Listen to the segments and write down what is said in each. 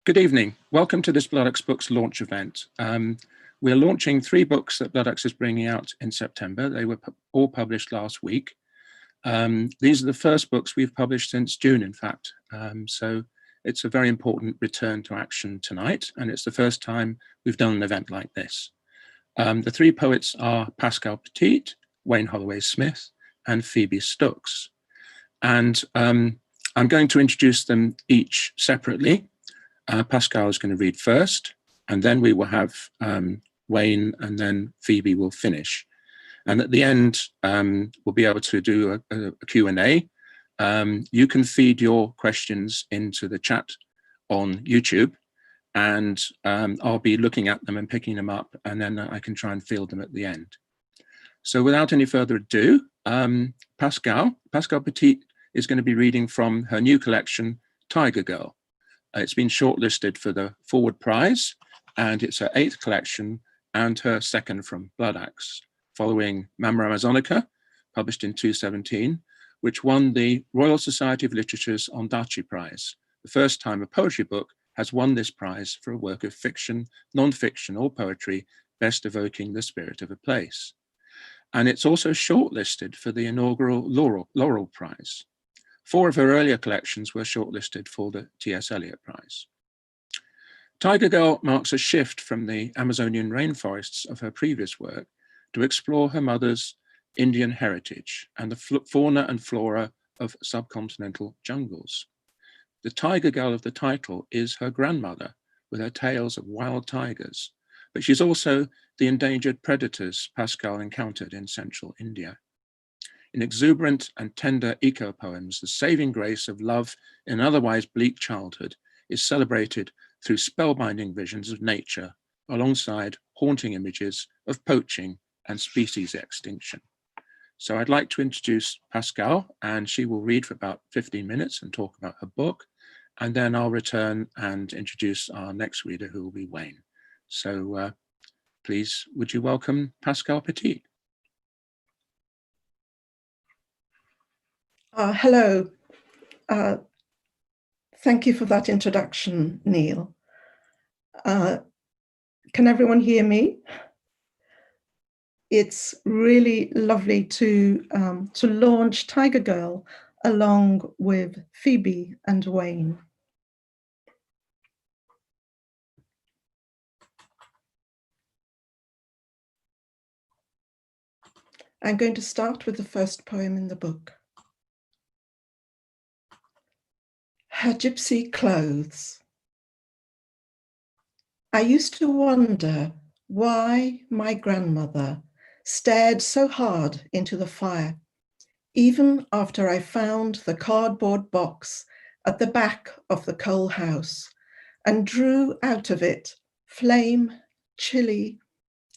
Good evening. Welcome to this Bloodaxe Books launch event. We're launching 3 books that Bloodaxe is bringing out in September. They were all published last week. These are the first books we've published since June, in fact. So it's a very important return to action tonight, and it's the first time we've done an event like this. The 3 poets are Pascale Petit, Wayne-Holloway-Smith, and Phoebe Stooks. And I'm going to introduce them each separately. Pascale is going to read first, and then we will have Wayne, and then Phoebe will finish. And at the end, we'll be able to do a Q&A. You can feed your questions into the chat on YouTube, and I'll be looking at them and picking them up, and then I can try and field them at the end. So without any further ado, Pascale Petit is going to be reading from her new collection, Tiger Girl. It's been shortlisted for the Forward Prize, and it's her 8th collection and her 2nd from Bloodaxe, following Mamma Amazonica, published in 2017, which won the Royal Society of Literature's Ondaatje Prize, the first time a poetry book has won this prize for a work of fiction, non-fiction, or poetry best evoking the spirit of a place. And it's also shortlisted for the inaugural Laurel Prize. 4 of her earlier collections were shortlisted for the T.S. Eliot Prize. Tiger Girl marks a shift from the Amazonian rainforests of her previous work to explore her mother's Indian heritage and the fauna and flora of subcontinental jungles. The Tiger Girl of the title is her grandmother, with her tales of wild tigers, but she's also the endangered predators Pascale encountered in central India. In exuberant and tender eco-poems, the saving grace of love in an otherwise bleak childhood is celebrated through spellbinding visions of nature, alongside haunting images of poaching and species extinction. So I'd like to introduce Pascale, and she will read for about 15 minutes and talk about her book, and then I'll return and introduce our next reader, who will be Wayne. So please, would you welcome Pascale Petit? Hello. Thank you for that introduction, Neil. Can everyone hear me? It's really lovely to launch Tiger Girl along with Phoebe and Wayne. I'm going to start with the first poem in the book. Her Gypsy Clothes. I used to wonder why my grandmother stared so hard into the fire, even after I found the cardboard box at the back of the coal house and drew out of it flame, chili,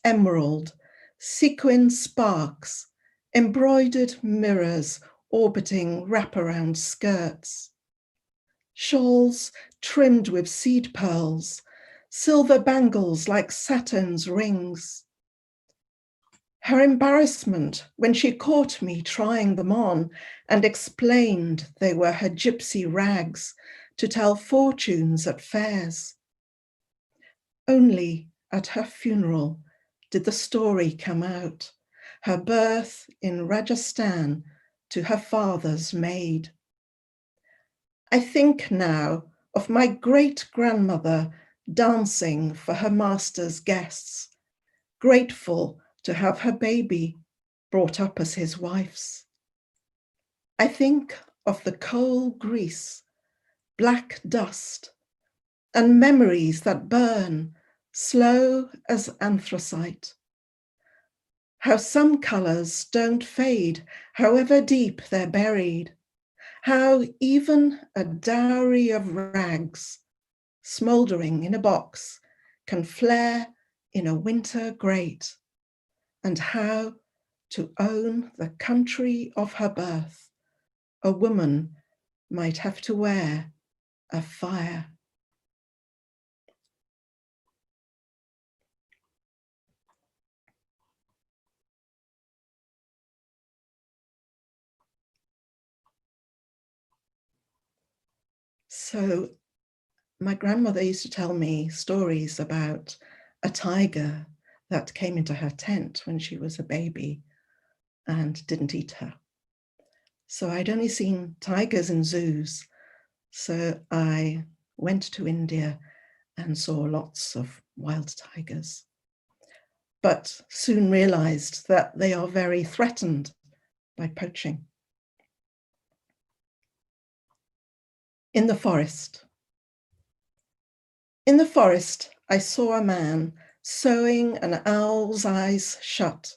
emerald, sequin sparks, embroidered mirrors orbiting wraparound skirts, shawls trimmed with seed pearls, silver bangles like Saturn's rings. Her embarrassment when she caught me trying them on and explained they were her gypsy rags to tell fortunes at fairs. Only at her funeral did the story come out, her birth in Rajasthan to her father's maid. I think now of my great-grandmother dancing for her master's guests, grateful to have her baby brought up as his wife's. I think of the coal grease, black dust, and memories that burn slow as anthracite. How some colours don't fade, however deep they're buried. How even a dowry of rags, smouldering in a box, can flare in a winter grate. And how, to own the country of her birth, a woman might have to wear a fire. So My grandmother used to tell me stories about a tiger that came into her tent when she was a baby and didn't eat her. So I'd only seen tigers in zoos. So I went to India and saw lots of wild tigers, but soon realized that they are very threatened by poaching. In the forest. In the forest, I saw a man sewing an owl's eyes shut.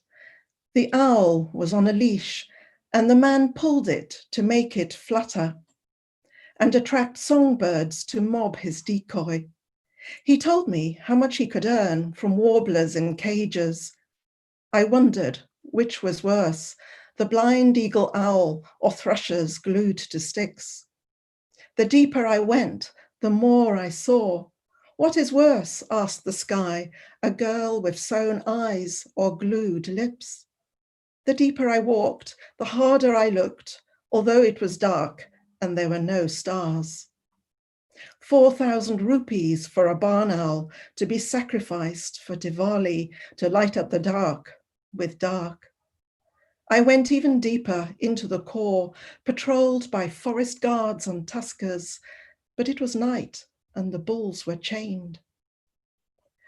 The owl was on a leash, and the man pulled it to make it flutter and attract songbirds to mob his decoy. He told me how much he could earn from warblers in cages. I wondered which was worse, the blind eagle owl or thrushes glued to sticks. The deeper I went, the more I saw. What is worse, asked the sky, a girl with sewn eyes or glued lips? The deeper I walked, the harder I looked, although it was dark and there were no stars. 4,000 rupees for a barn owl to be sacrificed for Diwali to light up the dark with dark. I went even deeper into the core, patrolled by forest guards on tuskers, but it was night and the bulls were chained.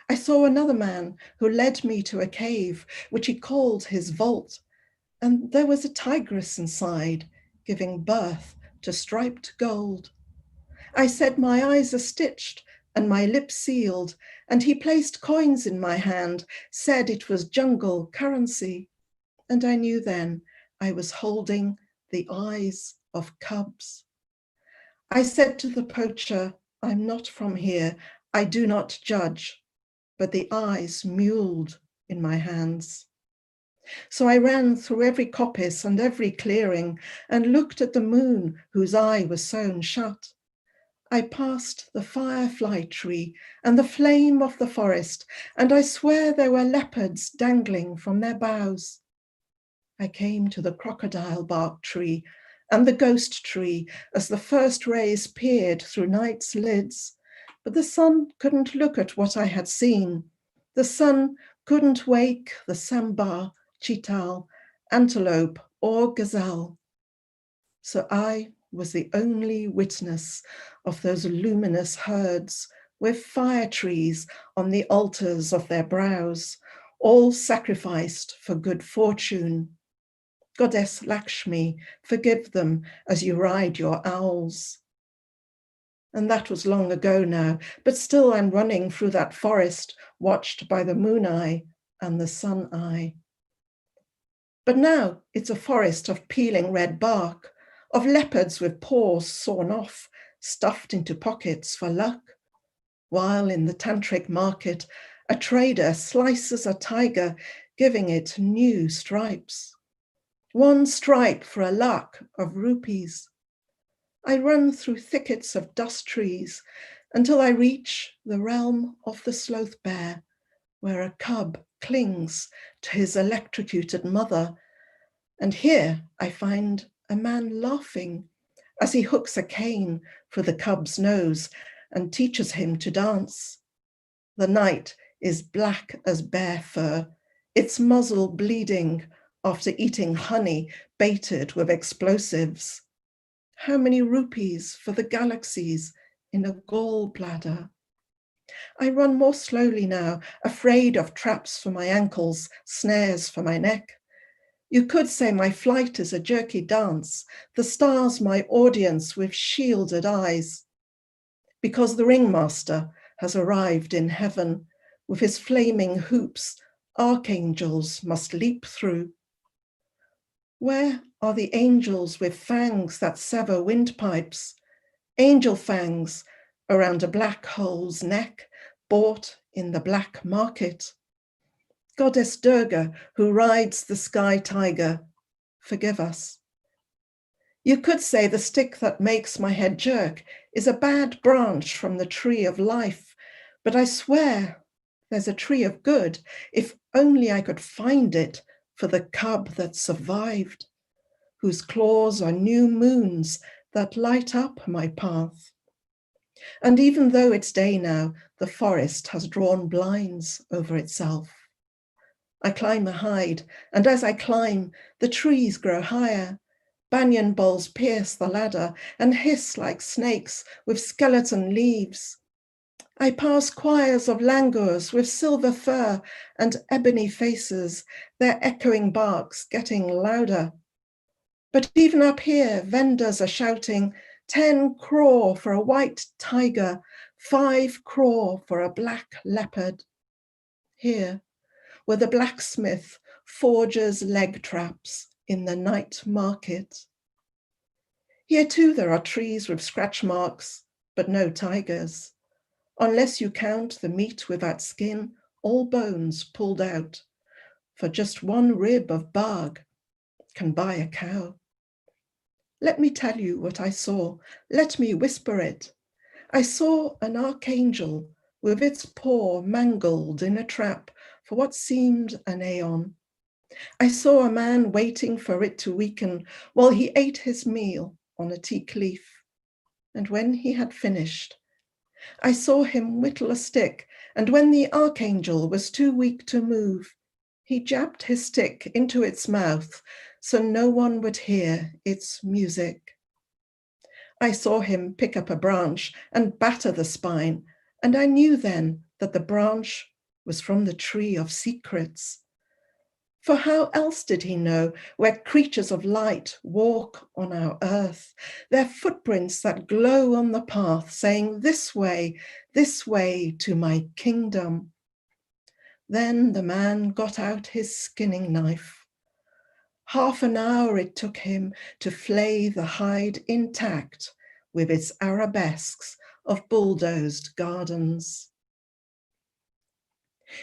I saw another man who led me to a cave, which he called his vault, and there was a tigress inside, giving birth to striped gold. I said my eyes are stitched and my lips sealed, and he placed coins in my hand, said it was jungle currency, and I knew then I was holding the eyes of cubs. I said to the poacher, I'm not from here, I do not judge, but the eyes muled in my hands. So I ran through every coppice and every clearing and looked at the moon whose eye was sewn shut. I passed the firefly tree and the flame of the forest, and I swear there were leopards dangling from their boughs. I came to the crocodile bark tree and the ghost tree as the first rays peered through night's lids, but the sun couldn't look at what I had seen. The sun couldn't wake the sambar, chital, antelope, or gazelle. So I was the only witness of those luminous herds with fire trees on the altars of their brows, all sacrificed for good fortune. Goddess Lakshmi, forgive them as you ride your owls. And that was long ago now, but still I'm running through that forest, watched by the moon eye and the sun eye. But now it's a forest of peeling red bark, of leopards with paws sawn off, stuffed into pockets for luck, while in the tantric market, a trader slices a tiger, giving it new stripes. 1 stripe for a lakh of rupees. I run through thickets of dust trees until I reach the realm of the sloth bear, where a cub clings to his electrocuted mother. And here I find a man laughing as he hooks a cane for the cub's nose and teaches him to dance. The night is black as bear fur, its muzzle bleeding after eating honey baited with explosives. How many rupees for the galaxies in a gallbladder? I run more slowly now, afraid of traps for my ankles, snares for my neck. You could say my flight is a jerky dance, the stars my audience with shielded eyes. Because the ringmaster has arrived in heaven, with his flaming hoops, archangels must leap through. Where are the angels with fangs that sever windpipes? Angel fangs around a black hole's neck, bought in the black market. Goddess Durga, who rides the sky tiger, forgive us. You could say the stick that makes my head jerk is a bad branch from the tree of life, but I swear there's a tree of good, if only I could find it for the cub that survived, whose claws are new moons that light up my path. And even though it's day now, the forest has drawn blinds over itself. I climb a hide, and as I climb, the trees grow higher. Banyan boles pierce the ladder and hiss like snakes with skeleton leaves. I pass choirs of langurs with silver fur and ebony faces, their echoing barks getting louder. But even up here, vendors are shouting, 10 crore for a white tiger, 5 crore for a black leopard. Here, where the blacksmith forges leg traps in the night market. Here too there are trees with scratch marks, but no tigers. Unless you count the meat without skin, all bones pulled out. For just one rib of bark can buy a cow. Let me tell you what I saw. Let me whisper it. I saw an archangel with its paw mangled in a trap for what seemed an aeon. I saw a man waiting for it to weaken while he ate his meal on a teak leaf. And when he had finished, I saw him whittle a stick, and when the archangel was too weak to move, he jabbed his stick into its mouth so no one would hear its music. I saw him pick up a branch and batter the spine, and I knew then that the branch was from the tree of secrets. For how else did he know where creatures of light walk on our earth, their footprints that glow on the path, saying, this way to my kingdom? Then the man got out his skinning knife. Half an hour it took him to flay the hide intact with its arabesques of bulldozed gardens.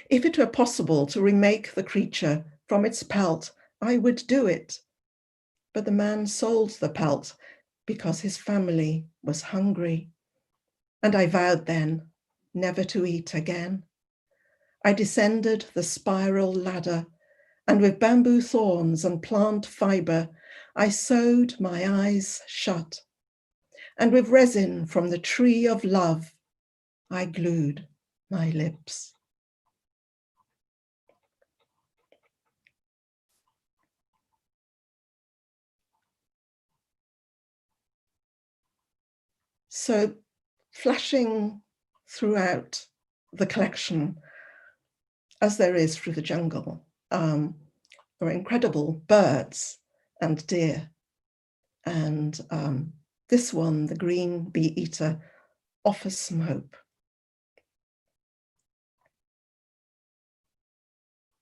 If it were possible to remake the creature from its pelt, I would do it. But the man sold the pelt because his family was hungry. And I vowed then never to eat again. I descended the spiral ladder, and with bamboo thorns and plant fiber, I sewed my eyes shut. And with resin from the tree of love, I glued my lips. So flashing throughout the collection, as there is through the jungle, are incredible birds and deer. And this one, the green bee eater, offers some hope.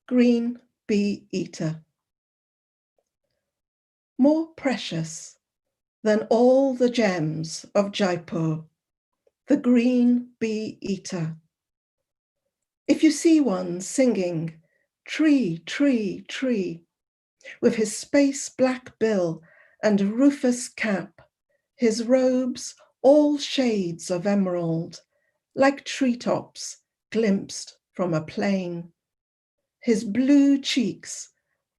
Green bee eater. More precious than all the gems of Jaipur, the green bee eater. If you see one singing, tree, tree, tree, with his space black bill and rufous cap, his robes all shades of emerald, like treetops glimpsed from a plain, his blue cheeks,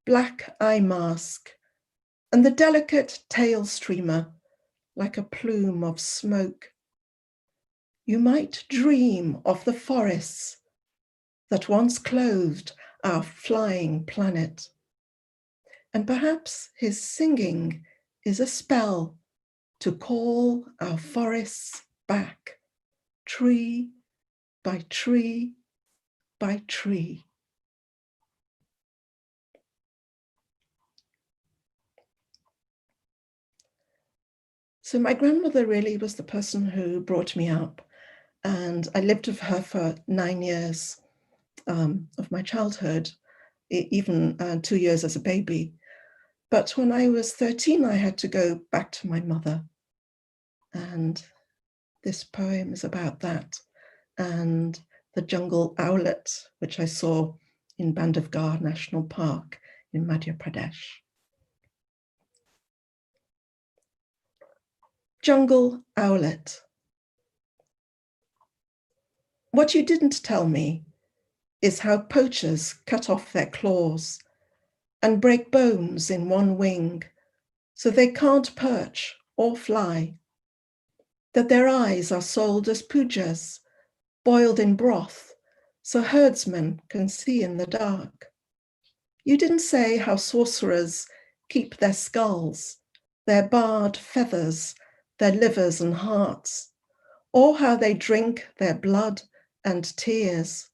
black eye mask, and the delicate tail streamer like a plume of smoke. You might dream of the forests that once clothed our flying planet. And perhaps his singing is a spell to call our forests back, tree by tree by tree. So my grandmother really was the person who brought me up, and I lived with her for 9 years of my childhood, even 2 years as a baby. But when I was 13, I had to go back to my mother. And this poem is about that. And the Jungle Owlette, which I saw in Bandhavgarh National Park in Madhya Pradesh. Jungle Owlette. What you didn't tell me is how poachers cut off their claws and break bones in one wing so they can't perch or fly. that their eyes are sold as pujas, boiled in broth, so herdsmen can see in the dark. You didn't say how sorcerers keep their skulls, their barred feathers, their livers and hearts, or how they drink their blood and tears.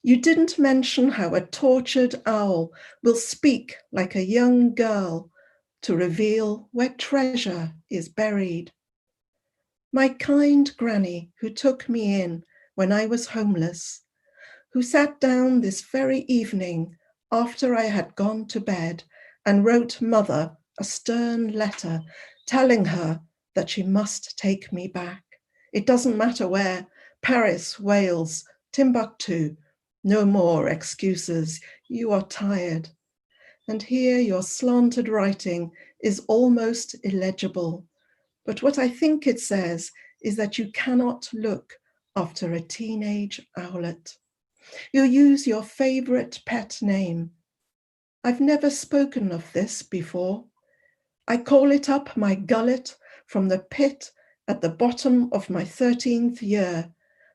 You didn't mention how a tortured owl will speak like a young girl to reveal where treasure is buried. My kind granny who took me in when I was homeless, who sat down this very evening after I had gone to bed and wrote mother a stern letter telling her that she must take me back. It doesn't matter where, Paris, Wales, Timbuktu, no more excuses, you are tired. And here your slanted writing is almost illegible. But what I think it says is that you cannot look after a teenage owlet. You use your favorite pet name. I've never spoken of this before. I call it up my gullet from the pit at the bottom of my 13th year,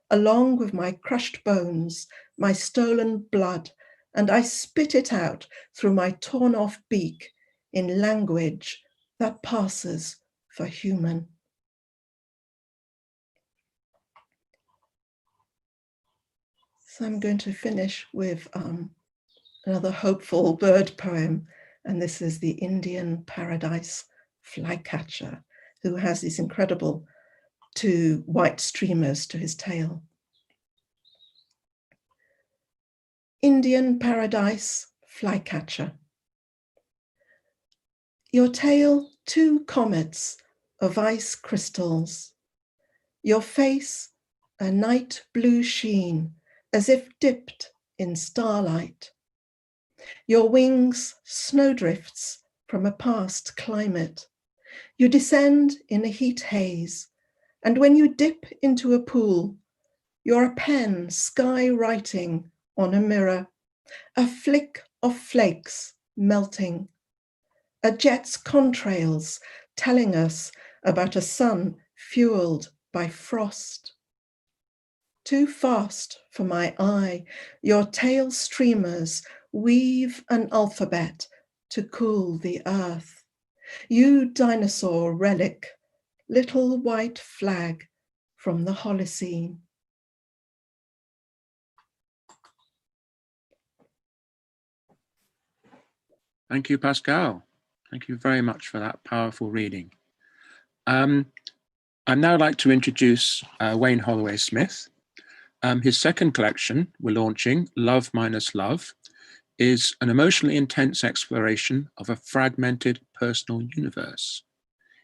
along with my crushed bones, my stolen blood, and I spit it out through my torn off beak in language that passes for human. So I'm going to finish with another hopeful bird poem, and this is the Indian paradise flycatcher, who has these incredible 2 white streamers to his tail. Indian paradise flycatcher. Your tail 2 comets of ice crystals. Your face a night blue sheen, as if dipped in starlight. Your wings snowdrifts from a past climate. You descend in a heat haze, and when you dip into a pool, you're a pen sky writing on a mirror, a flick of flakes melting, a jet's contrails telling us about a sun fueled by frost. Too fast for my eye, your tail streamers weave an alphabet to cool the earth. You dinosaur relic, little white flag from the Holocene. Thank you, Pascale. Thank you very much for that powerful reading. I'd now like to introduce Wayne-Holloway-Smith. His second collection we're launching, Love Minus Love, is an emotionally intense exploration of a fragmented personal universe.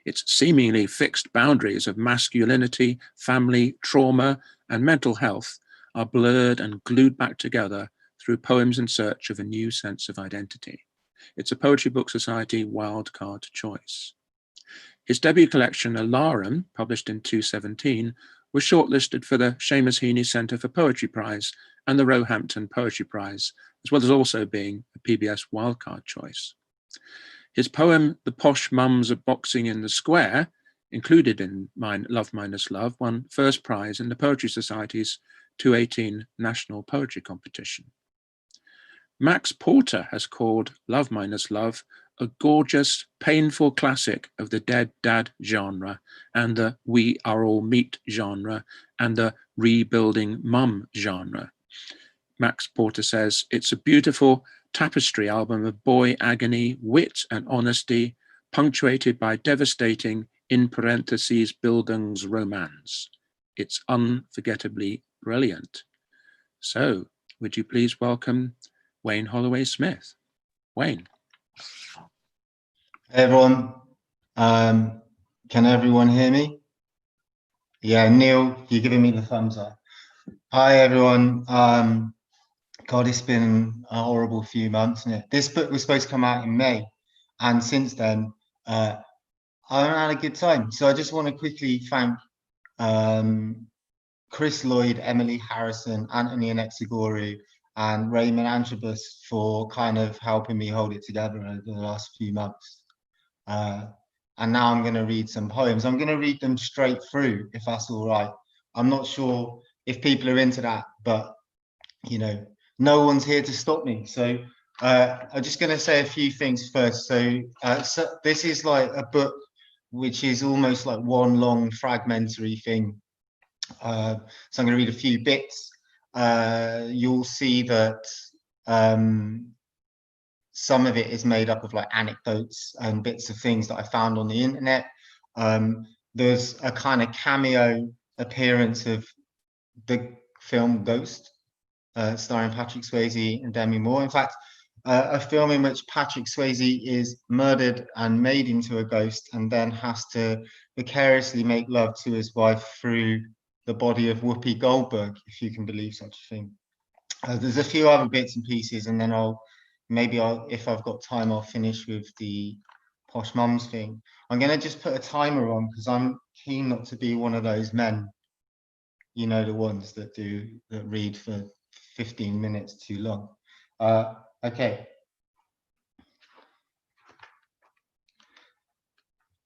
Its seemingly fixed boundaries of masculinity, family, trauma, and mental health are blurred and glued back together through poems in search of a new sense of identity. It's a Poetry Book Society Wild Card Choice. His debut collection, Alarum, published in 2017, was shortlisted for the Seamus Heaney Centre for Poetry Prize and the Roehampton Poetry Prize, as well as also being a PBS Wild Card Choice. His poem, The Posh Mums of Boxing in the Square, included in Love Minus Love, won first prize in the Poetry Society's 2018 National Poetry Competition. Max Porter has called Love Minus Love a gorgeous, painful classic of the dead dad genre and the we are all meat genre and the rebuilding mum genre. Max Porter says it's a beautiful tapestry album of boy agony, wit and honesty, punctuated by devastating, in parentheses, Bildungsromance. It's unforgettably brilliant. So, would you please welcome Wayne-Holloway-Smith? Wayne. Hey everyone, can everyone hear me? Yeah, Neil, you're giving me the thumbs up. Hi everyone. God, it's been a horrible few months, isn't it? This book was supposed to come out in May, and since then, I haven't had a good time. So I just want to quickly thank Chris Lloyd, Emily Harrison, Anthony Anexiguru, and Raymond Antrobus for kind of helping me hold it together over the last few months. and now I'm going to read some poems. I'm going to read them straight through, if that's all right. I'm not sure if people are into that, but you know, no one's here to stop me. So I'm just going to say a few things first. So this is like a book which is almost like one long fragmentary thing. So I'm going to read a few bits. You'll see that some of it is made up of like anecdotes and bits of things that I found on the internet. There's a kind of cameo appearance of the film Ghost, starring Patrick Swayze and Demi Moore. In fact, a film in which Patrick Swayze is murdered and made into a ghost and then has to vicariously make love to his wife through the body of Whoopi Goldberg, if you can believe such a thing. There's a few other bits and pieces, and then if I've got time, I'll finish with the Posh Mums thing. I'm going to just put a timer on because I'm keen not to be one of those men, you know, the ones that read for 15 minutes too long. Okay.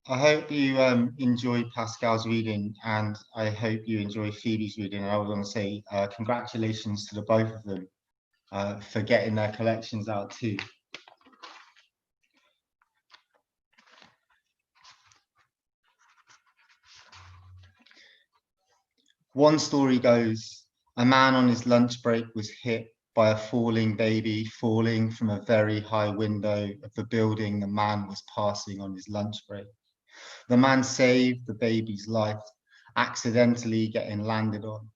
I hope you enjoyed Pascale's reading, and I hope you enjoy Phoebe's reading. And I was going to say congratulations to the both of them for getting their collections out too. One story goes, a man on his lunch break was hit by a falling baby falling from a very high window of the building the man was passing on his lunch break. The man saved the baby's life, accidentally getting landed on.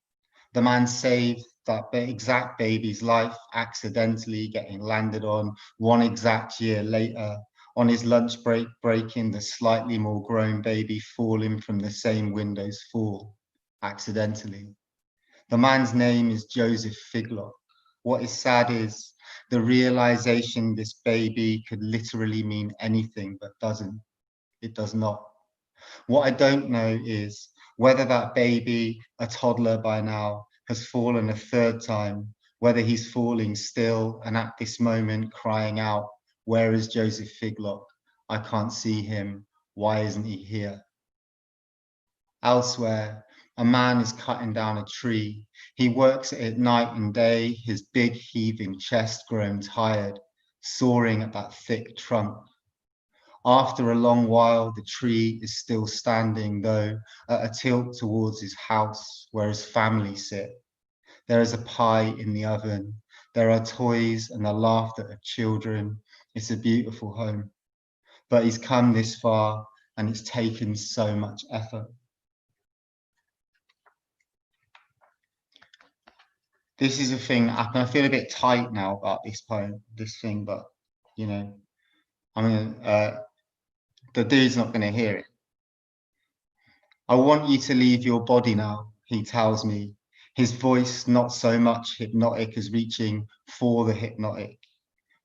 The man saved that exact baby's life, accidentally getting landed on one exact year later, on his lunch break, breaking the slightly more grown baby falling from the same window's fall, accidentally. The man's name is Joseph Figlock. What is sad is the realization this baby could literally mean anything, but doesn't. It does not. What I don't know is whether that baby, a toddler by now, has fallen a third time, whether he's falling still and at this moment crying out, where is Joseph Figlock? I can't see him. Why isn't he here? Elsewhere, a man is cutting down a tree. He works at it night and day, his big heaving chest grown tired, soaring at that thick trunk. After a long while, the tree is still standing, though, at a tilt towards his house, where his family sit. There is a pie in the oven. There are toys and the laughter of children. It's a beautiful home. But he's come this far, and it's taken so much effort. This is a thing, I feel a bit tight now about this poem, this thing, but, you know, I mean, the dude's not going to hear it. I want you to leave your body now, he tells me, his voice not so much hypnotic as reaching for the hypnotic.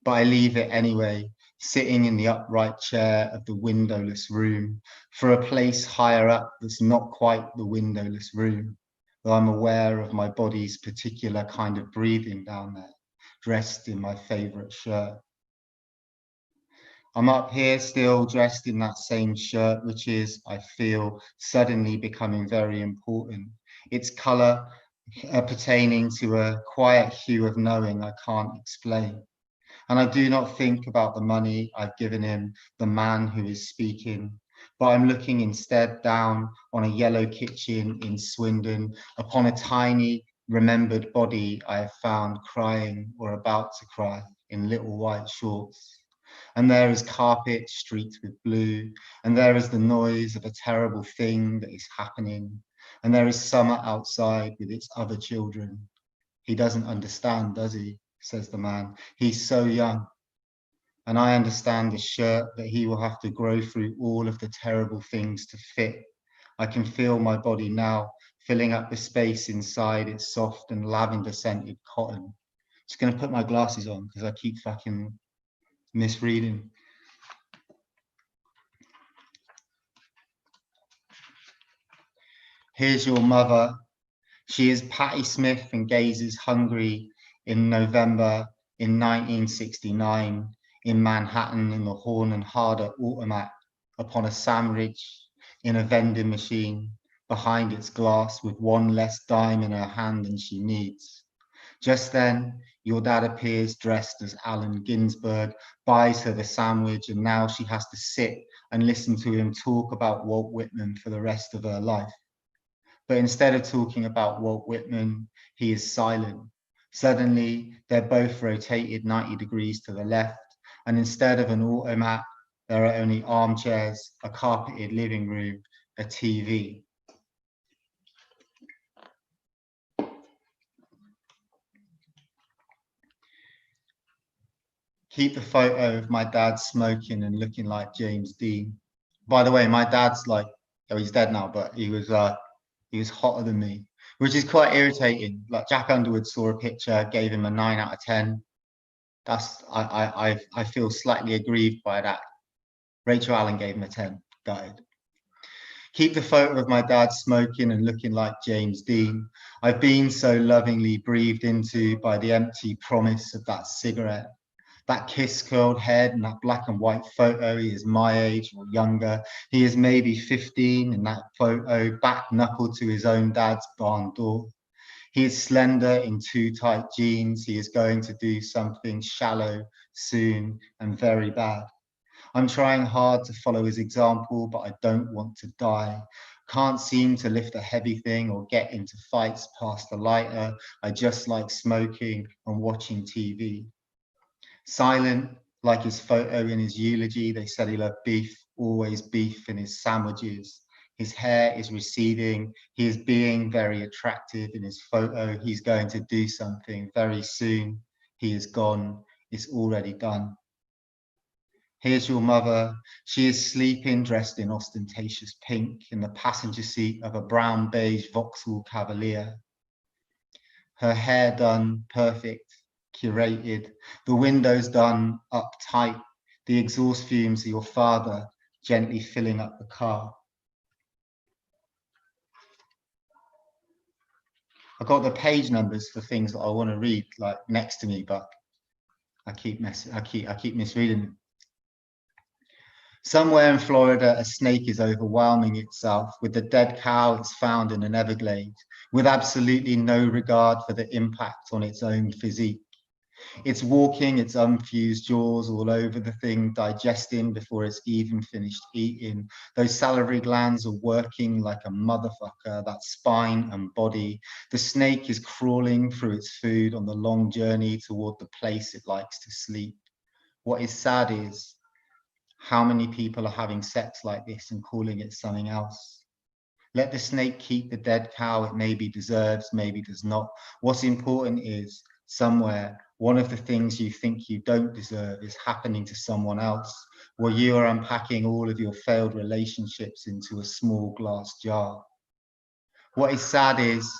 But I leave it anyway, sitting in the upright chair of the windowless room, for a place higher up that's not quite the windowless room, though I'm aware of my body's particular kind of breathing down there, dressed in my favorite shirt. I'm up here still dressed in that same shirt, which is, I feel, suddenly becoming very important. Its color pertaining to a quiet hue of knowing I can't explain. And I do not think about the money I've given him, the man who is speaking, but I'm looking instead down on a yellow kitchen in Swindon, upon a tiny remembered body I have found crying or about to cry in little white shorts. And there is carpet streaked with blue, and there is the noise of a terrible thing that is happening, and there is summer outside with its other children. He doesn't understand, does he? Says the man. He's so young. And I understand the shirt that he will have to grow through all of the terrible things to fit. I can feel my body now, filling up the space inside its soft and lavender scented cotton. Just gonna put my glasses on because I keep fucking misreading. Here's your mother. She is Patti Smith and gazes hungry in November in 1969 in Manhattan in the Horn and Harder automat upon a sandwich, in a vending machine, behind its glass with one less dime in her hand than she needs. Just then, your dad appears dressed as Allen Ginsberg, buys her the sandwich, and now she has to sit and listen to him talk about Walt Whitman for the rest of her life. But instead of talking about Walt Whitman, he is silent. Suddenly, they're both rotated 90 degrees to the left, and instead of an automat, there are only armchairs, a carpeted living room, a TV. Keep the photo of my dad smoking and looking like James Dean. By the way, my dad's like, oh, he's dead now, but he was hotter than me, which is quite irritating. Like Jack Underwood saw a picture, gave him a 9 out of 10. I feel slightly aggrieved by that. Rachel Allen gave him a 10, died. Keep the photo of my dad smoking and looking like James Dean. I've been so lovingly breathed into by the empty promise of that cigarette. That kiss-curled head and that black and white photo, he is my age or younger. He is maybe 15 in that photo, back knuckled to his own dad's barn door. He is slender in too tight jeans. He is going to do something shallow, soon, and very bad. I'm trying hard to follow his example, but I don't want to die. Can't seem to lift a heavy thing or get into fights past the lighter. I just like smoking and watching TV. Silent, like his photo in his eulogy, they said he loved beef, always beef in his sandwiches. His hair is receding. He is being very attractive in his photo. He's going to do something very soon. He is gone. It's already done. Here's your mother. She is sleeping, dressed in ostentatious pink, in the passenger seat of a brown beige Vauxhall Cavalier. Her hair done, perfect, curated, the windows done up tight, the exhaust fumes of your father gently filling up the car. I've got the page numbers for things that I want to read like next to me, but I keep misreading them. Somewhere in Florida, a snake is overwhelming itself with the dead cow it's found in an Everglade, with absolutely no regard for the impact on its own physique. It's walking its unfused jaws all over the thing, digesting before it's even finished eating. Those salivary glands are working like a motherfucker, that spine and body. The snake is crawling through its food on the long journey toward the place it likes to sleep. What is sad is how many people are having sex like this and calling it something else. Let the snake keep the dead cow it maybe deserves, maybe does not. What's important is somewhere, one of the things you think you don't deserve is happening to someone else, where you are unpacking all of your failed relationships into a small glass jar. What is sad is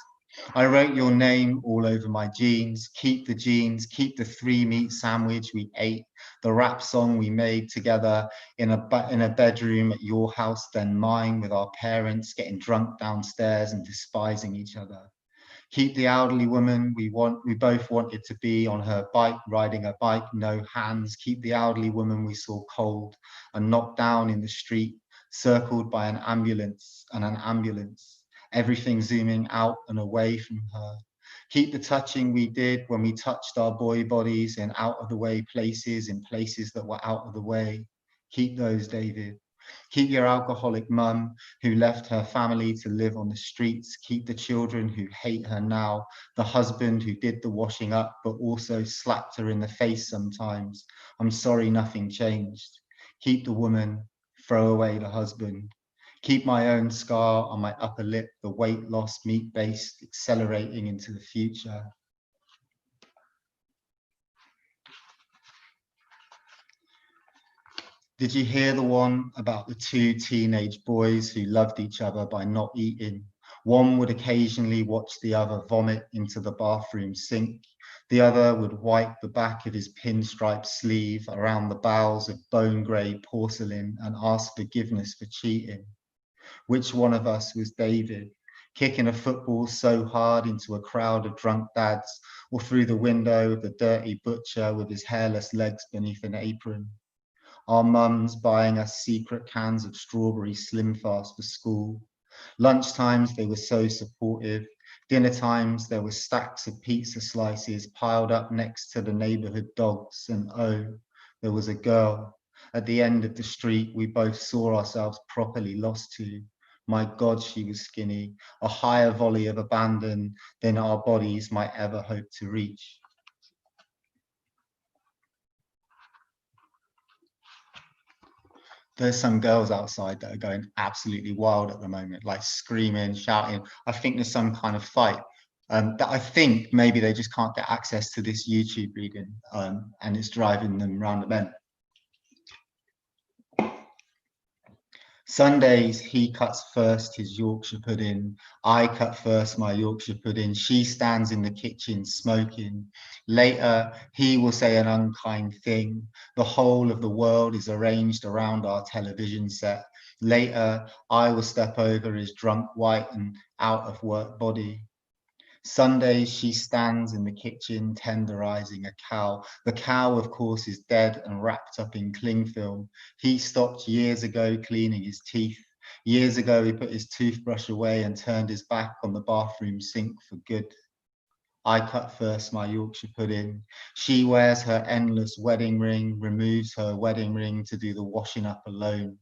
I wrote your name all over my jeans. Keep the jeans, keep the 3-meat sandwich we ate, the rap song we made together in a bedroom at your house, then mine, with our parents getting drunk downstairs and despising each other. Keep the elderly woman we both wanted to be on her bike, riding a bike, no hands. Keep the elderly woman we saw cold and knocked down in the street, circled by an ambulance and an ambulance. Everything zooming out and away from her. Keep the touching we did when we touched our boy bodies in out of the way places, in places that were out of the way. Keep those, David. Keep your alcoholic mum who left her family to live on the streets. Keep the children who hate her now. The husband who did the washing up but also slapped her in the face sometimes. I'm sorry nothing changed. Keep the woman, throw away the husband. Keep my own scar on my upper lip, the weight loss, meat-based, accelerating into the future. Did you hear the one about the 2 teenage boys who loved each other by not eating? One would occasionally watch the other vomit into the bathroom sink. The other would wipe the back of his pinstripe sleeve around the bowels of bone-grey porcelain and ask forgiveness for cheating. Which one of us was David, kicking a football so hard into a crowd of drunk dads, or through the window of the dirty butcher with his hairless legs beneath an apron? Our mums buying us secret cans of strawberry Slim Fast for school. Lunch times, they were so supportive. Dinner times, there were stacks of pizza slices piled up next to the neighborhood dogs. And oh, there was a girl at the end of the street we both saw ourselves properly lost to. My God, she was skinny, a higher volley of abandon than our bodies might ever hope to reach. There's some girls outside that are going absolutely wild at the moment, like screaming, shouting. I think there's some kind of fight. That I think maybe they just can't get access to this YouTube reading, and it's driving them around the bend. Sundays, he cuts first his Yorkshire pudding. I cut first my Yorkshire pudding. She stands in the kitchen smoking. Later, he will say an unkind thing. The whole of the world is arranged around our television set. Later, I will step over his drunk, white and out of work body. Sundays, she stands in the kitchen tenderizing a cow. The cow, of course, is dead and wrapped up in cling film. He stopped years ago cleaning his teeth. Years ago, he put his toothbrush away and turned his back on the bathroom sink for good. I cut first my Yorkshire pudding. She wears her endless wedding ring, removes her wedding ring to do the washing up alone.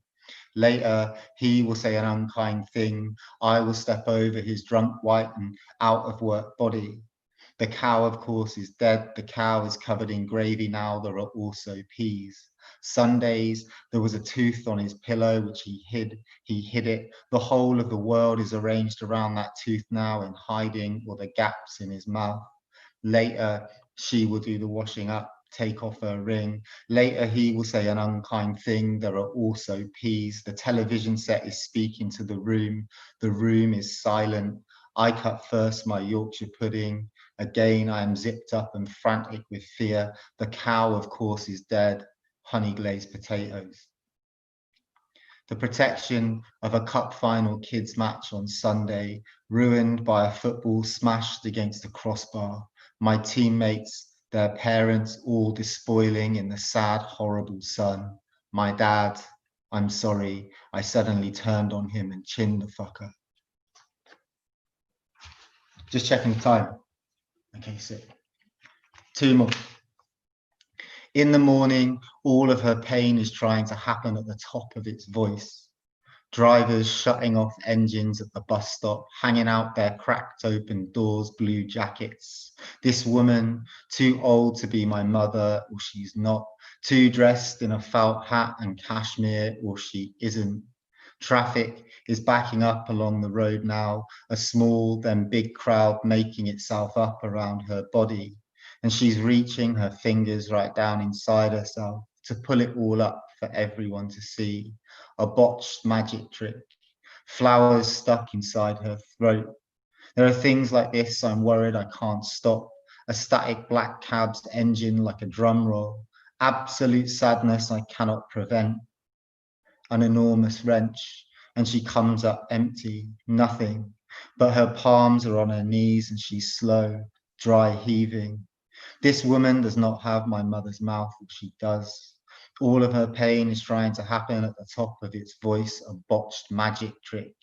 Later, he will say an unkind thing. I will step over his drunk, white and out of work body. The cow, of course, is dead. The cow is covered in gravy now. There are also peas. Sundays, there was a tooth on his pillow, which he hid. He hid it. The whole of the world is arranged around that tooth now in hiding or the gaps in his mouth. Later, she will do the washing up, take off her ring. Later, he will say an unkind thing. There are also peas. The television set is speaking to the room. The room is silent. I cut first my Yorkshire pudding. Again, I am zipped up and frantic with fear. The cow, of course, is dead. Honey glazed potatoes. The protection of a cup final kids match on Sunday, ruined by a football smashed against a crossbar. My teammates, their parents all despoiling in the sad, horrible sun. My dad, I'm sorry, I suddenly turned on him and chinned the fucker. Just checking the time. Okay, so 2 more. In the morning, all of her pain is trying to happen at the top of its voice. Drivers shutting off engines at the bus stop, hanging out their cracked open doors, blue jackets. This woman, too old to be my mother, or she's not. Too dressed in a felt hat and cashmere, or she isn't. Traffic is backing up along the road now, a small then big crowd making itself up around her body. And she's reaching her fingers right down inside herself to pull it all up for everyone to see. A botched magic trick, flowers stuck inside her throat. There are things like this I'm worried I can't stop. A static black cab's engine like a drum roll. Absolute sadness I cannot prevent. An enormous wrench, and she comes up empty, nothing. But her palms are on her knees and she's slow, dry heaving. This woman does not have my mother's mouth, or she does. All of her pain is trying to happen at the top of its voice, a botched magic trick.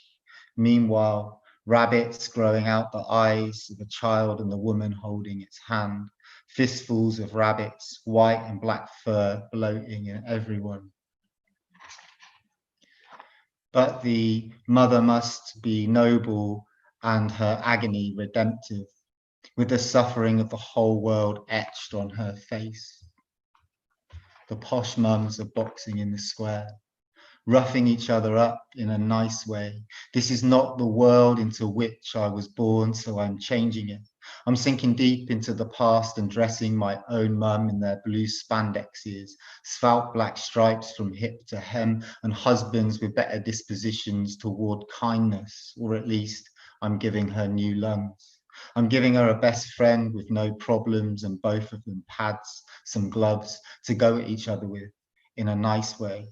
Meanwhile, rabbits growing out the eyes of a child and the woman holding its hand. Fistfuls of rabbits, white and black fur bloating in everyone. But the mother must be noble and her agony redemptive, with the suffering of the whole world etched on her face. The posh mums are boxing in the square, roughing each other up in a nice way. This is not the world into which I was born, so I'm changing it. I'm sinking deep into the past and dressing my own mum in their blue spandexes, svelte black stripes from hip to hem, and husbands with better dispositions toward kindness, or at least I'm giving her new lungs. I'm giving her a best friend with no problems and both of them pads, some gloves to go at each other with in a nice way.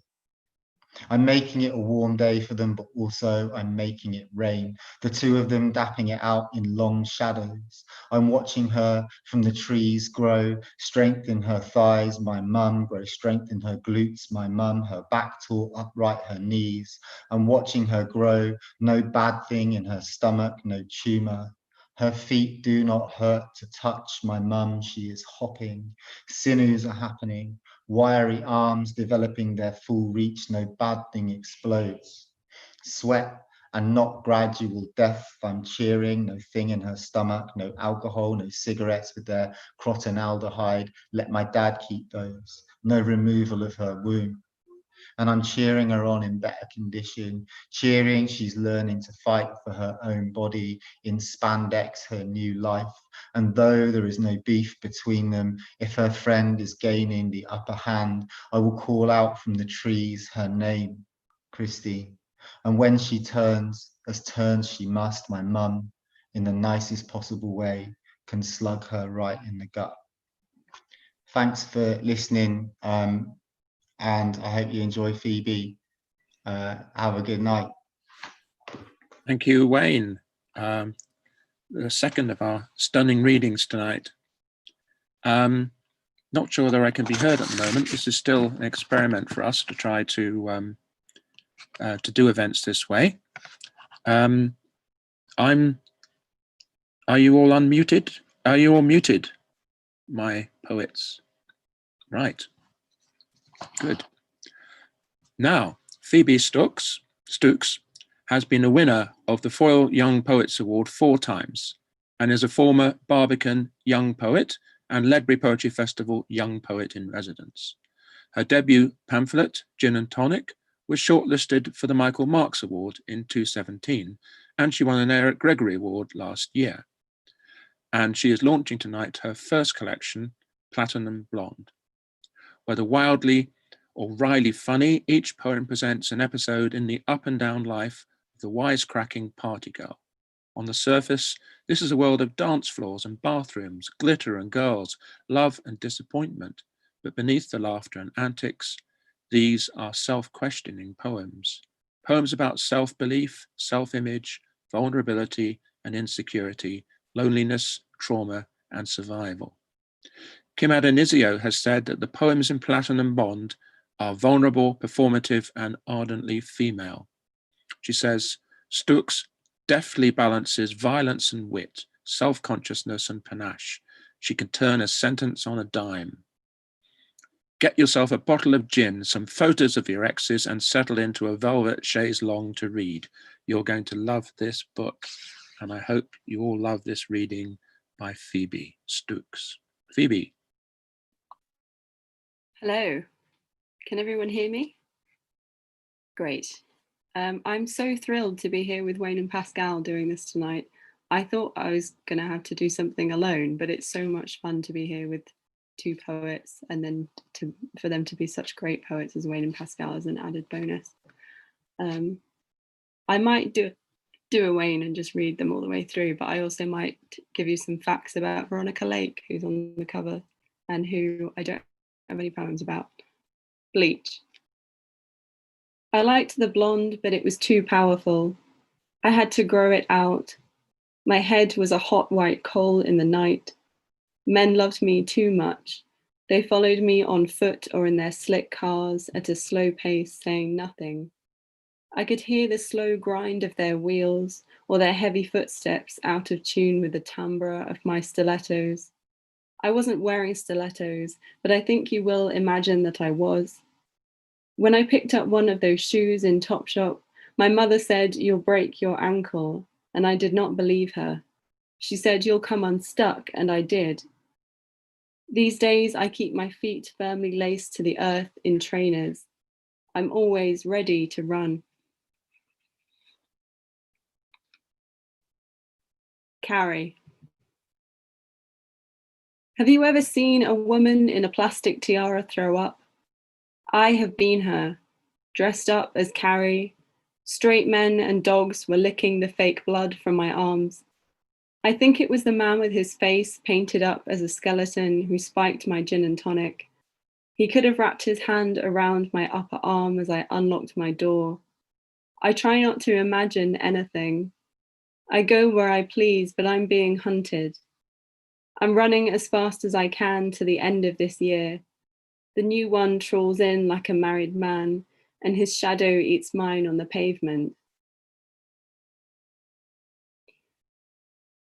I'm making it a warm day for them, but also I'm making it rain. The two of them dapping it out in long shadows. I'm watching her from the trees grow strength in her thighs, my mum grow strength in her glutes, my mum, her back taut upright, her knees. I'm watching her grow, no bad thing in her stomach, no tumor. Her feet do not hurt to touch, my mum, she is hopping. Sinews are happening. Wiry arms developing their full reach, no bad thing explodes. Sweat and not gradual death, I'm cheering, no thing in her stomach, no alcohol, no cigarettes with their crotonaldehyde, let my dad keep those, no removal of her womb. And I'm cheering her on in better condition, cheering she's learning to fight for her own body in spandex, her new life. And though there is no beef between them, if her friend is gaining the upper hand, I will call out from the trees her name, Christine. And when she turns, as turns she must, my mum, in the nicest possible way, can slug her right in the gut. Thanks for listening. And I hope you enjoy Phoebe. Have a good night. Thank you, Wayne. The second of our stunning readings tonight. Not sure whether I can be heard at the moment. This is still an experiment for us to try to do events this way. Are you all unmuted? Are you all muted, my poets? Right. Good. Now, Phoebe Stooks has been a winner of the Foyle Young Poets Award 4 times and is a former Barbican Young Poet and Ledbury Poetry Festival Young Poet in Residence. Her debut pamphlet, Gin and Tonic, was shortlisted for the Michael Marks Award in 2017, and she won an Eric Gregory Award last year. And she is launching tonight her first collection, Platinum Blonde. Whether wildly or wryly funny, each poem presents an episode in the up and down life of the wisecracking party girl. On the surface, this is a world of dance floors and bathrooms, glitter and girls, love and disappointment. But beneath the laughter and antics, these are self-questioning poems. Poems about self-belief, self-image, vulnerability and insecurity, loneliness, trauma and survival. Kim Adonisio has said that the poems in Platinum Blonde are vulnerable, performative, and ardently female. She says, Stooks deftly balances violence and wit, self-consciousness and panache. She can turn a sentence on a dime. Get yourself a bottle of gin, some photos of your exes, and settle into a velvet chaise longue to read. You're going to love this book, and I hope you all love this reading by Phoebe Stooks. Phoebe. Hello. Can everyone hear me? Great. I'm so thrilled to be here with Wayne and Pascale doing this tonight. I thought I was going to have to do something alone, but it's so much fun to be here with 2 poets and then for them to be such great poets as Wayne and Pascale as an added bonus. I might do a Wayne and just read them all the way through, but I also might give you some facts about Veronica Lake, who's on the cover and who I don't have any poems about. Bleach. I liked the blonde, but it was too powerful. I had to grow it out. My head was a hot white coal in the night. Men loved me too much. They followed me on foot or in their slick cars at a slow pace, saying nothing. I could hear the slow grind of their wheels or their heavy footsteps out of tune with the timbre of my stilettos. I wasn't wearing stilettos, but I think you will imagine that I was. When I picked up one of those shoes in Topshop, my mother said, "You'll break your ankle," and I did not believe her. She said, "You'll come unstuck," and I did. These days, I keep my feet firmly laced to the earth in trainers. I'm always ready to run. Carrie. Have you ever seen a woman in a plastic tiara throw up? I have been her, dressed up as Carrie. Straight men and dogs were licking the fake blood from my arms. I think it was the man with his face painted up as a skeleton who spiked my gin and tonic. He could have wrapped his hand around my upper arm as I unlocked my door. I try not to imagine anything. I go where I please, but I'm being hunted. I'm running as fast as I can to the end of this year. The new one trawls in like a married man, and his shadow eats mine on the pavement.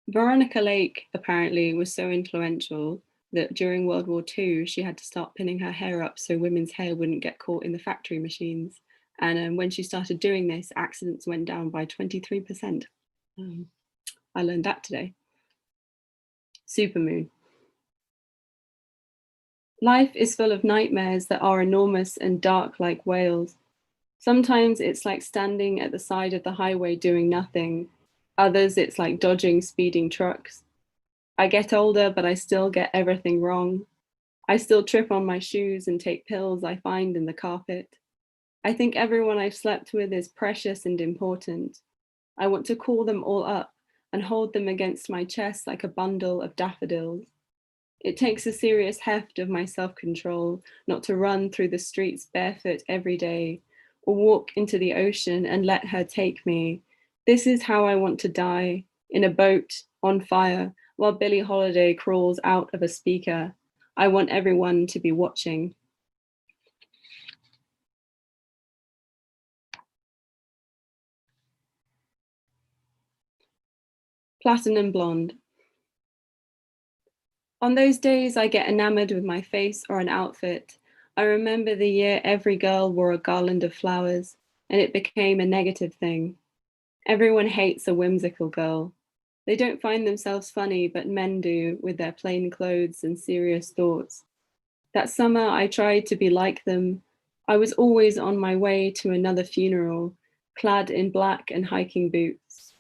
Veronica Lake apparently was so influential that during World War II, she had to start pinning her hair up so women's hair wouldn't get caught in the factory machines. And when she started doing this, accidents went down by 23%. I learned that today. Supermoon. Life is full of nightmares that are enormous and dark like whales. Sometimes it's like standing at the side of the highway doing nothing. Others, it's like dodging speeding trucks. I get older, but I still get everything wrong. I still trip on my shoes and take pills I find in the carpet. I think everyone I've slept with is precious and important. I want to call them all up and hold them against my chest like a bundle of daffodils. It takes a serious heft of my self-control not to run through the streets barefoot every day or walk into the ocean and let her take me. This is how I want to die, in a boat, on fire, while Billie Holiday crawls out of a speaker. I want everyone to be watching. Platinum Blonde. On those days I get enamored with my face or an outfit, I remember the year every girl wore a garland of flowers, and it became a negative thing. Everyone hates a whimsical girl. They don't find themselves funny, but men do, with their plain clothes and serious thoughts. That summer I tried to be like them. I was always on my way to another funeral, clad in black and hiking boots.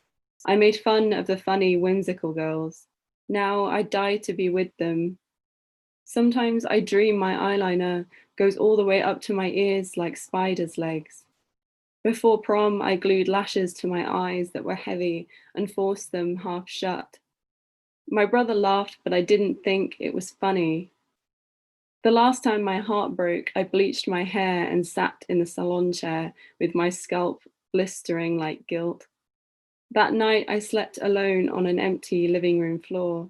I made fun of the funny, whimsical girls. Now I die to be with them. Sometimes I dream my eyeliner goes all the way up to my ears like spiders' legs. Before prom, I glued lashes to my eyes that were heavy and forced them half shut. My brother laughed, but I didn't think it was funny. The last time my heart broke, I bleached my hair and sat in the salon chair with my scalp blistering like guilt. That night I slept alone on an empty living room floor.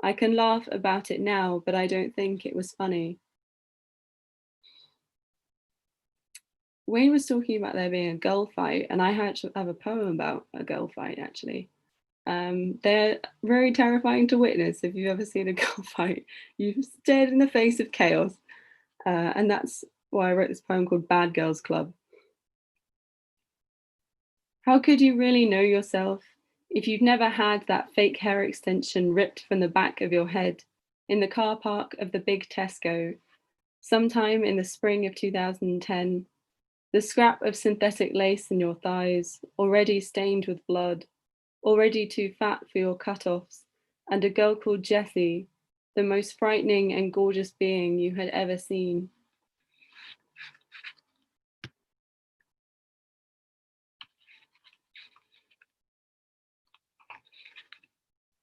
I can laugh about it now, but I don't think it was funny. Wayne was talking about there being a girl fight, and I actually have a poem about a girl fight, actually. They're very terrifying to witness if you've ever seen a girl fight. You've stared in the face of chaos. And that's why I wrote this poem called Bad Girls Club. How could you really know yourself if you've never had that fake hair extension ripped from the back of your head in the car park of the big Tesco, sometime in the spring of 2010, the scrap of synthetic lace in your thighs, already stained with blood, already too fat for your cut-offs, and a girl called Jessie, the most frightening and gorgeous being you had ever seen.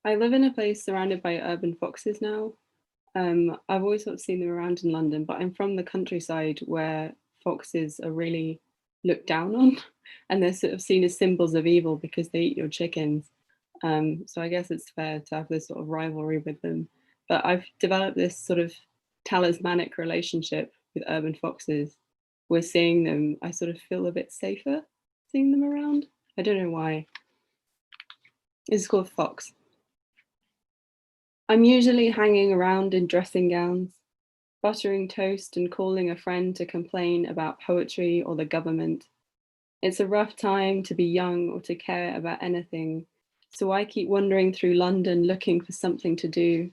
I live in a place surrounded by urban foxes now. I've always sort of seen them around in London, but I'm from the countryside where foxes are really looked down on and they're sort of seen as symbols of evil because they eat your chickens. So I guess it's fair to have this sort of rivalry with them. But I've developed this sort of talismanic relationship with urban foxes. Where seeing them, I sort of feel a bit safer seeing them around. I don't know why. It's called Fox. I'm usually hanging around in dressing gowns, buttering toast and calling a friend to complain about poetry or the government. It's a rough time to be young or to care about anything, so I keep wandering through London looking for something to do.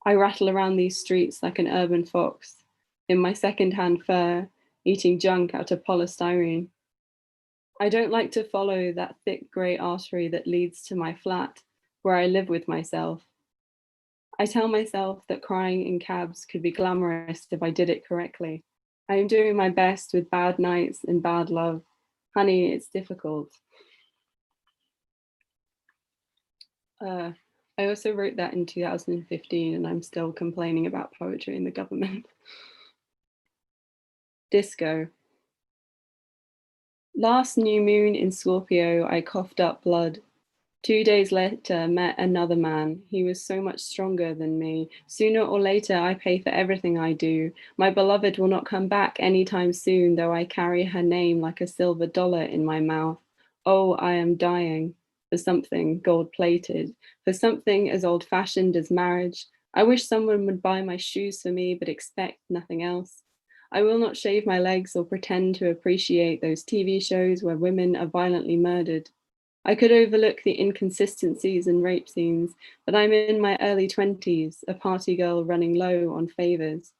I rattle around these streets like an urban fox, in my second-hand fur, eating junk out of polystyrene. I don't like to follow that thick grey artery that leads to my flat, where I live with myself. I tell myself that crying in cabs could be glamorous if I did it correctly. I am doing my best with bad nights and bad love. Honey, it's difficult. I also wrote that in 2015 and I'm still complaining about poetry and the government. Disco. Last new moon in Scorpio, I coughed up blood. 2 days later, met another man. He was so much stronger than me. Sooner or later, I pay for everything I do. My beloved will not come back anytime soon, though I carry her name like a silver dollar in my mouth. Oh, I am dying for something gold-plated, for something as old-fashioned as marriage. I wish someone would buy my shoes for me, but expect nothing else. I will not shave my legs or pretend to appreciate those TV shows where women are violently murdered. I could overlook the inconsistencies and rape scenes, but I'm in my early 20s, a party girl running low on favors.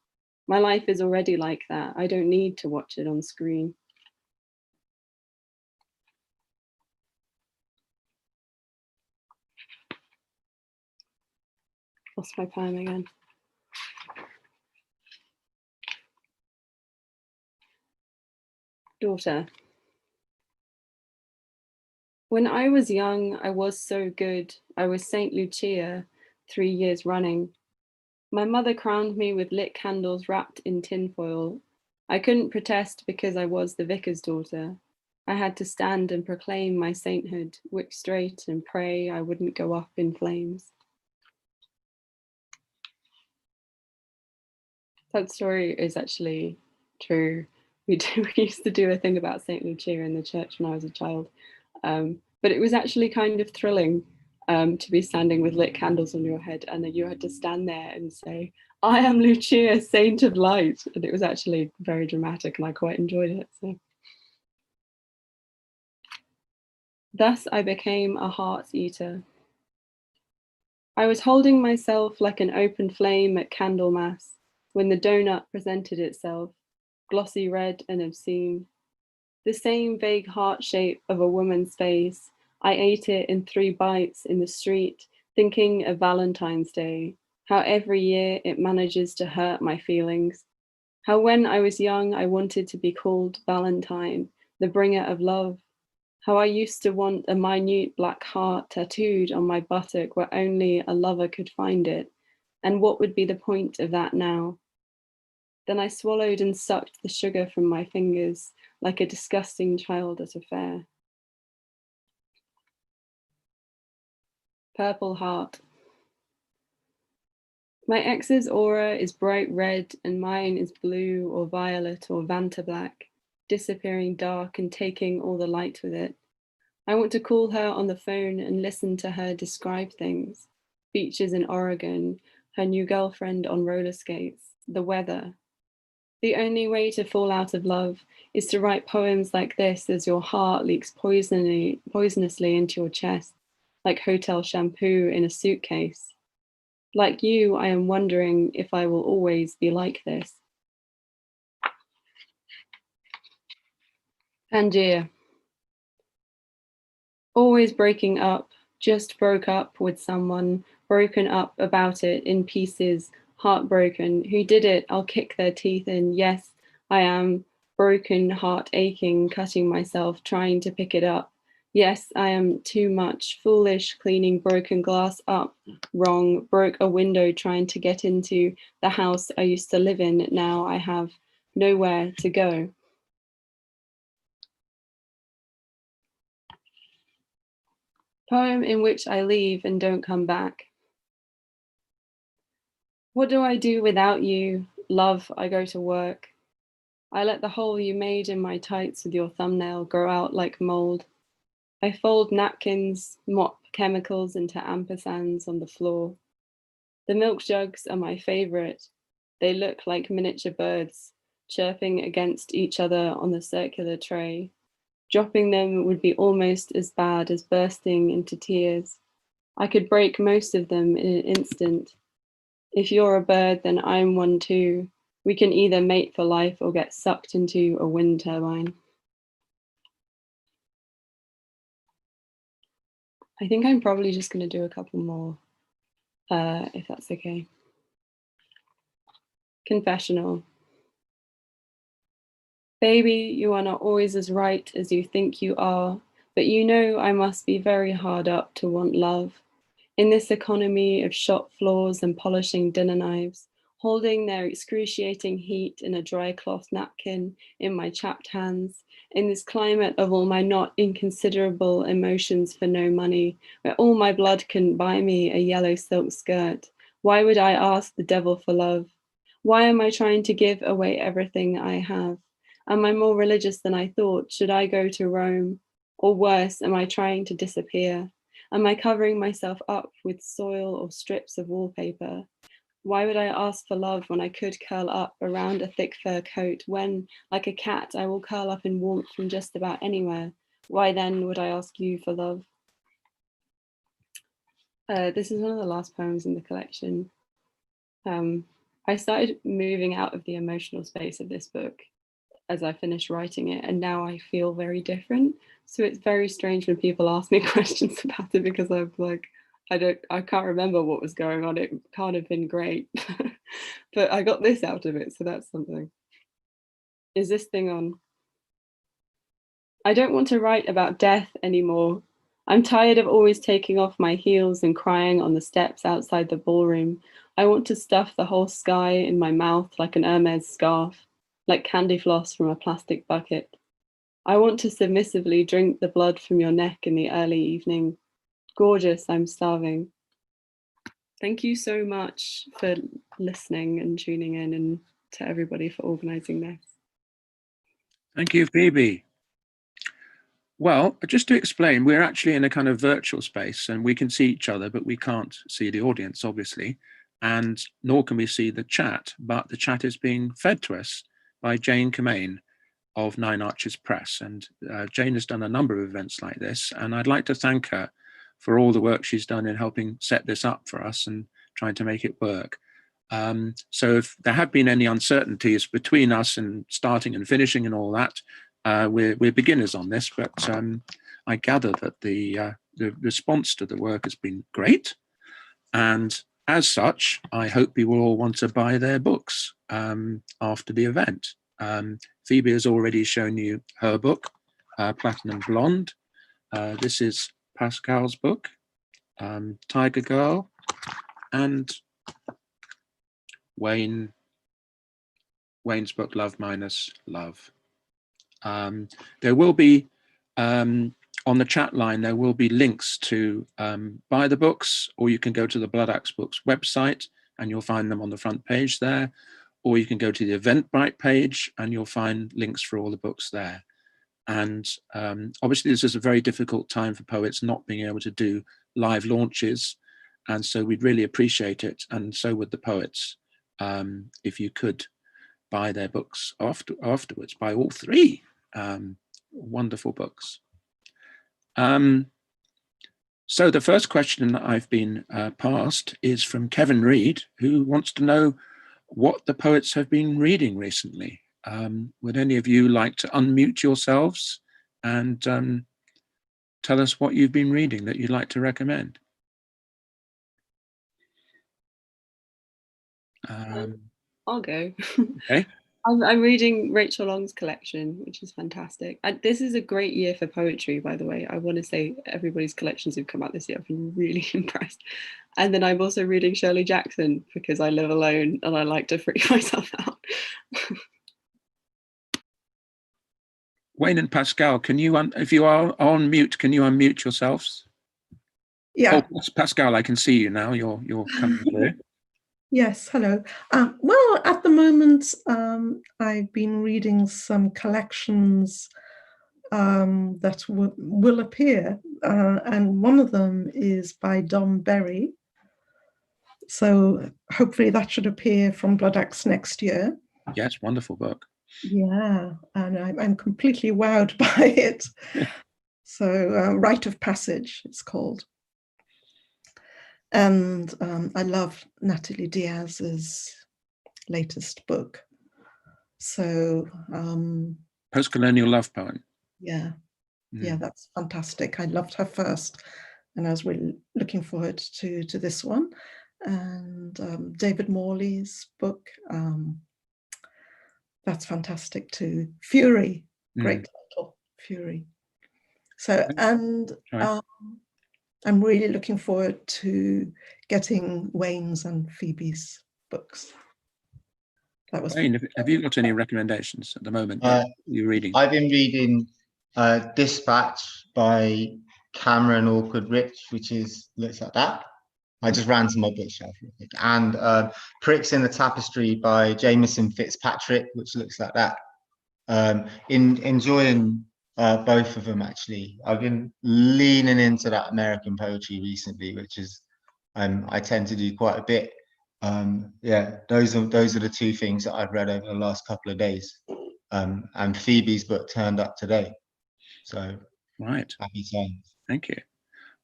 My life is already like that. I don't need to watch it on screen. Lost my poem again. Daughter. When I was young, I was so good. I was Saint Lucia, 3 years running. My mother crowned me with lit candles wrapped in tinfoil. I couldn't protest because I was the vicar's daughter. I had to stand and proclaim my sainthood, wick straight and pray I wouldn't go up in flames. That story is actually true. We used to do a thing about Saint Lucia in the church when I was a child. But it was actually kind of thrilling to be standing with lit candles on your head, and then you had to stand there and say, I am Lucia, saint of light. And it was actually very dramatic and I quite enjoyed it. So. Thus I became a heart eater. I was holding myself like an open flame at Candlemas when the donut presented itself, glossy red and obscene. The same vague heart shape of a woman's face. I ate it in 3 bites in the street, thinking of Valentine's Day, how every year it manages to hurt my feelings. How when I was young, I wanted to be called Valentine, the bringer of love. How I used to want a minute black heart tattooed on my buttock where only a lover could find it. And what would be the point of that now? Then I swallowed and sucked the sugar from my fingers like a disgusting child at a fair. Purple heart. My ex's aura is bright red and mine is blue or violet or Vanta black, disappearing dark and taking all the light with it. I want to call her on the phone and listen to her describe things. Beaches in Oregon, her new girlfriend on roller skates, the weather. The only way to fall out of love is to write poems like this as your heart leaks poisonously into your chest, like hotel shampoo in a suitcase. Like you, I am wondering if I will always be like this. Pangaea. Always breaking up, just broke up with someone, broken up about it in pieces, heartbroken. Who did it? I'll kick their teeth in. Yes, I am broken, heart aching, cutting myself, trying to pick it up. Yes, I am too much, foolish, cleaning broken glass up, wrong, broke a window trying to get into the house I used to live in. Now I have nowhere to go. Poem in which I leave and don't come back. What do I do without you? Love, I go to work. I let the hole you made in my tights with your thumbnail grow out like mold. I fold napkins, mop chemicals into ampersands on the floor. The milk jugs are my favorite. They look like miniature birds, chirping against each other on the circular tray. Dropping them would be almost as bad as bursting into tears. I could break most of them in an instant. If you're a bird, then I'm one too. We can either mate for life or get sucked into a wind turbine. I think I'm probably just going to do a couple more, if that's okay. Confessional. Baby, you are not always as right as you think you are, but you know I must be very hard up to want love. In this economy of shop floors and polishing dinner knives, holding their excruciating heat in a dry cloth napkin in my chapped hands, in this climate of all my not inconsiderable emotions for no money, where all my blood can buy me a yellow silk skirt. Why would I ask the devil for love? Why am I trying to give away everything I have? Am I more religious than I thought? Should I go to Rome? Or worse, am I trying to disappear? Am I covering myself up with soil or strips of wallpaper? Why would I ask for love when I could curl up around a thick fur coat, when, like a cat, I will curl up in warmth from just about anywhere? Why then would I ask you for love? This is one of the last poems in the collection. I started moving out of the emotional space of this book as I finished writing it, and now I feel very different. So it's very strange when people ask me questions about it, because I'm like, I can't remember what was going on. It can't have been great, but I got this out of it, so that's something. Is this thing on? I don't want to write about death anymore. I'm tired of always taking off my heels and crying on the steps outside the ballroom. I want to stuff the whole sky in my mouth like an Hermes scarf, like candy floss from a plastic bucket. I want to submissively drink the blood from your neck in the early evening. Gorgeous, I'm starving. Thank you so much for listening and tuning in, and to everybody for organising this. Thank you, Phoebe. Well, just to explain, we're actually in a kind of virtual space, and we can see each other, but we can't see the audience, obviously, and nor can we see the chat, but the chat is being fed to us by Jane Kemain of Nine Arches Press. And Jane has done a number of events like this, and I'd like to thank her for all the work she's done in helping set this up for us and trying to make it work. So if there have been any uncertainties between us and starting and finishing and all that, we're beginners on this, but I gather that the response to the work has been great. And as such, I hope you will all want to buy their books after the event. Phoebe has already shown you her book, Platinum Blonde. This is Pascale's book, Tiger Girl, and Wayne's book, Love Minus Love. There will be, on the chat line, there will be links to buy the books, or you can go to the Blood Axe Books website and you'll find them on the front page there, or you can go to the Eventbrite page and you'll find links for all the books there. And obviously this is a very difficult time for poets, not being able to do live launches. And so we'd really appreciate it, and so would the poets, if you could buy their books afterwards, buy all three. Wonderful books. So the first question that I've been passed is from Kevin Reed, who wants to know what the poets have been reading recently. Would any of you like to unmute yourselves and tell us what you've been reading that you'd like to recommend? I'll go. Okay. I'm reading Rachel Long's collection, which is fantastic. This is a great year for poetry, by the way. I want to say everybody's collections who've come out this year, I've been really impressed. And then I'm also reading Shirley Jackson because I live alone and I like to freak myself out. Wayne and Pascale, can you, if you are on mute, can you unmute yourselves? Yeah. Oh, Pascale, I can see you now. You're coming through. Yes, hello. Well, at the moment, I've been reading some collections that will appear, and one of them is by Dom Berry. So hopefully that should appear from Blood Axe next year. Yes, wonderful book. Yeah, and I'm completely wowed by it. So Rite of Passage, it's called. And I love Natalie Diaz's latest book. So Post-colonial love poem. yeah, yeah, that's fantastic. I loved her first, and I was really looking forward to this one. And David Morley's book, that's fantastic too. Fury, great title, Fury. So, and I'm really looking forward to getting Wayne's and Phoebe's books. That was Wayne, have you got any recommendations at the moment Uh, that you're reading? I've been reading Dispatch by Cameron Awkward Rich, which looks like that. I just ran to my bookshelf, and Pricks in the Tapestry by Jameson Fitzpatrick, which looks like that. Enjoying both of them, actually. I've been leaning into that American poetry recently, which is I tend to do quite a bit. Yeah, those are the two things that I've read over the last couple of days. And Phoebe's book turned up today, so Right, happy times. thank you.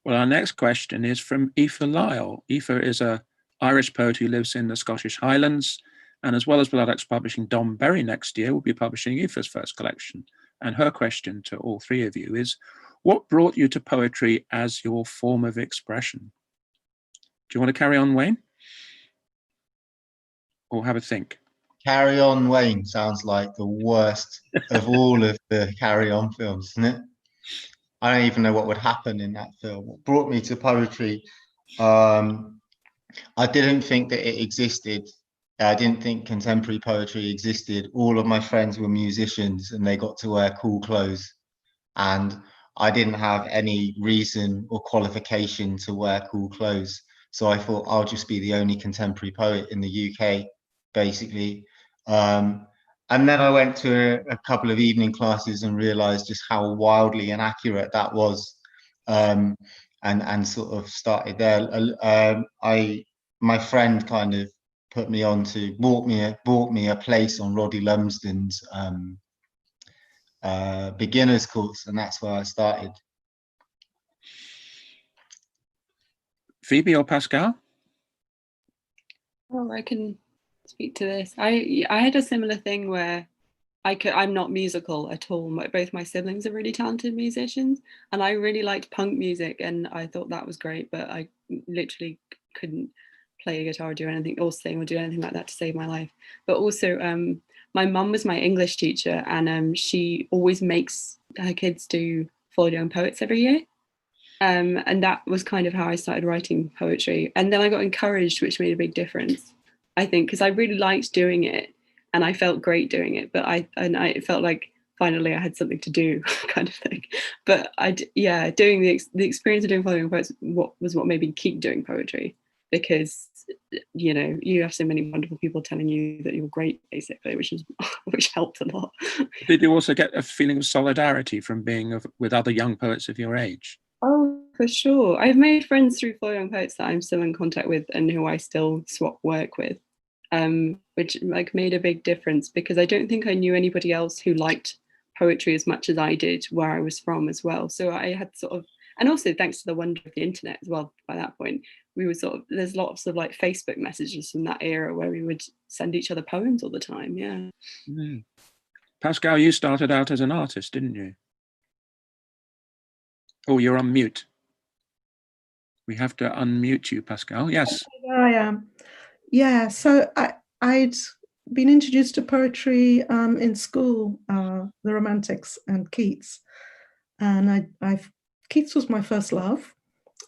Well, our next question is from Aoife Lyle. Aoife is an Irish poet who lives in the Scottish Highlands, and as well as Blood Axe publishing Dom Berry next year, will be publishing Aoife's first collection. And her question to all three of you is, what brought you to poetry as your form of expression? Do you want to carry on, Wayne? Or have a think? Carry On Wayne sounds like the worst of all of the Carry On films, isn't it? I don't even know what would happen in that film. What brought me to poetry, I didn't think that it existed. I didn't think contemporary poetry existed. All of my friends were musicians and they got to wear cool clothes. And I didn't have any reason or qualification to wear cool clothes. So I thought I'll just be the only contemporary poet in the UK, basically. And then I went to a couple of evening classes and realized just how wildly inaccurate that was. And sort of started there. My friend kind of bought me a place on Roddy Lumsden's beginners course, and that's where I started. Phoebe or Pascale? Oh, I can speak to this. I had a similar thing where I'm not musical at all. Both my siblings are really talented musicians, and I really liked punk music, and I thought that was great, but I literally couldn't play a guitar or do anything or sing or do anything like that to save my life. But also my mum was my English teacher, and she always makes her kids do Follow Your Own Poets every year. And that was kind of how I started writing poetry. And then I got encouraged, which made a big difference, I think, because I really liked doing it and I felt great doing it. But I felt like finally I had something to do, kind of thing. But doing the experience of doing Follow Your Own Poets was what made me keep doing poetry, because you have so many wonderful people telling you that you're great, basically, which helped a lot. Did you also get a feeling of solidarity from being with other young poets of your age? Oh, for sure. I've made friends through Follow Your Own Poets that I'm still in contact with and who I still swap work with, which made a big difference, because I don't think I knew anybody else who liked poetry as much as I did where I was from as well. So I had and also thanks to the wonder of the internet as well, by that point, we were there's lots of Facebook messages from that era where we would send each other poems all the time. Yeah. Mm. Pascale, you started out as an artist, didn't you? Oh, you're on mute. We have to unmute you, Pascale. Yes. There I am. Yeah, so I'd been introduced to poetry in school, the Romantics and Keats. And Keats was my first love.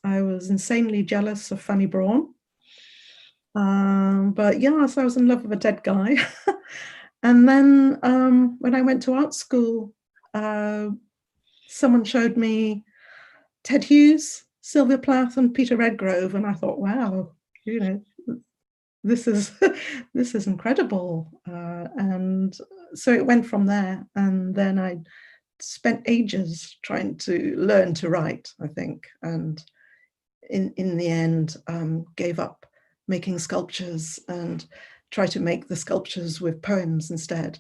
I was insanely jealous of Fanny Brawne. But yeah, so I was in love with a dead guy. And then when I went to art school, someone showed me Ted Hughes, Sylvia Plath, and Peter Redgrove, and I thought, wow, this is incredible. And so it went from there, and then I spent ages trying to learn to write, I think, and in the end gave up making sculptures and try to make the sculptures with poems instead.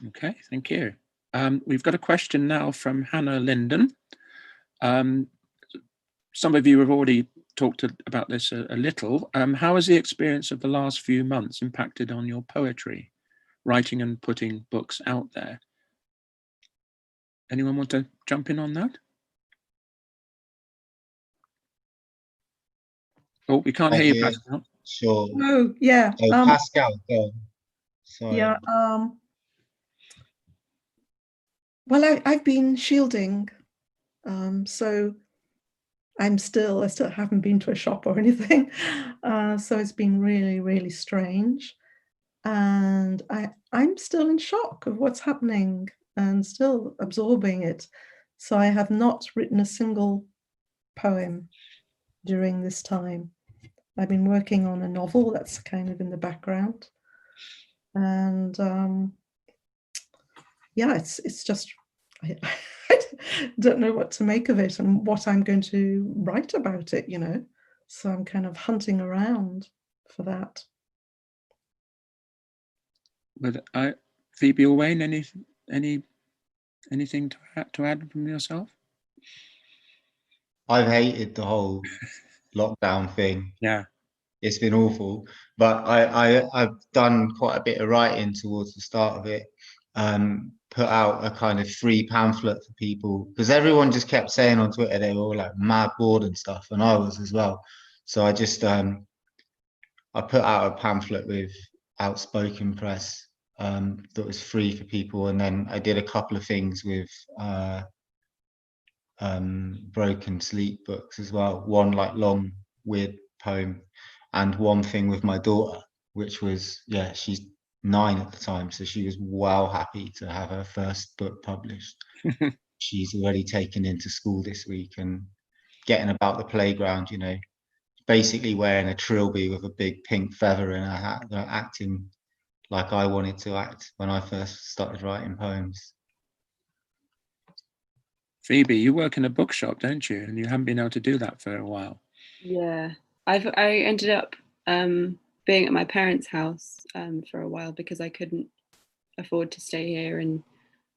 Okay, thank you. We've got a question now from Hannah Linden. Some of you have already talked about this a little. How has the experience of the last few months impacted on your poetry, writing and putting books out there? Anyone want to jump in on that? Oh, we can't hear you, Pascale. Sure. Oh, yeah. Pascale, go on. Sorry. Yeah. Well, I've been shielding, so I still haven't been to a shop or anything. So it's been really, really strange. And I'm still in shock of what's happening and still absorbing it. So I have not written a single poem during this time. I've been working on a novel that's kind of in the background. And yeah, it's just, I don't know what to make of it and what I'm going to write about it, you know. So I'm kind of hunting around for that. But Phoebe or Wayne, anything to add from yourself? I've hated the whole lockdown thing. Yeah. It's been awful, but I've done quite a bit of writing towards the start of it. Put out a kind of free pamphlet for people because everyone just kept saying on Twitter they were all like mad bored and stuff, and I was as well. So I just I put out a pamphlet with Outspoken Press that was free for people, and then I did a couple of things with Broken Sleep books as well. One like long weird poem, and one thing with my daughter, which was, yeah, she's 9 at the time, so she was well happy to have her first book published. She's already taken into school this week and getting about the playground, you know, basically wearing a trilby with a big pink feather in her hat, acting like I wanted to act when I first started writing poems. Phoebe, you work in a bookshop, don't you? And you haven't been able to do that for a while. Yeah, I ended up being at my parents' house for a while because I couldn't afford to stay here, and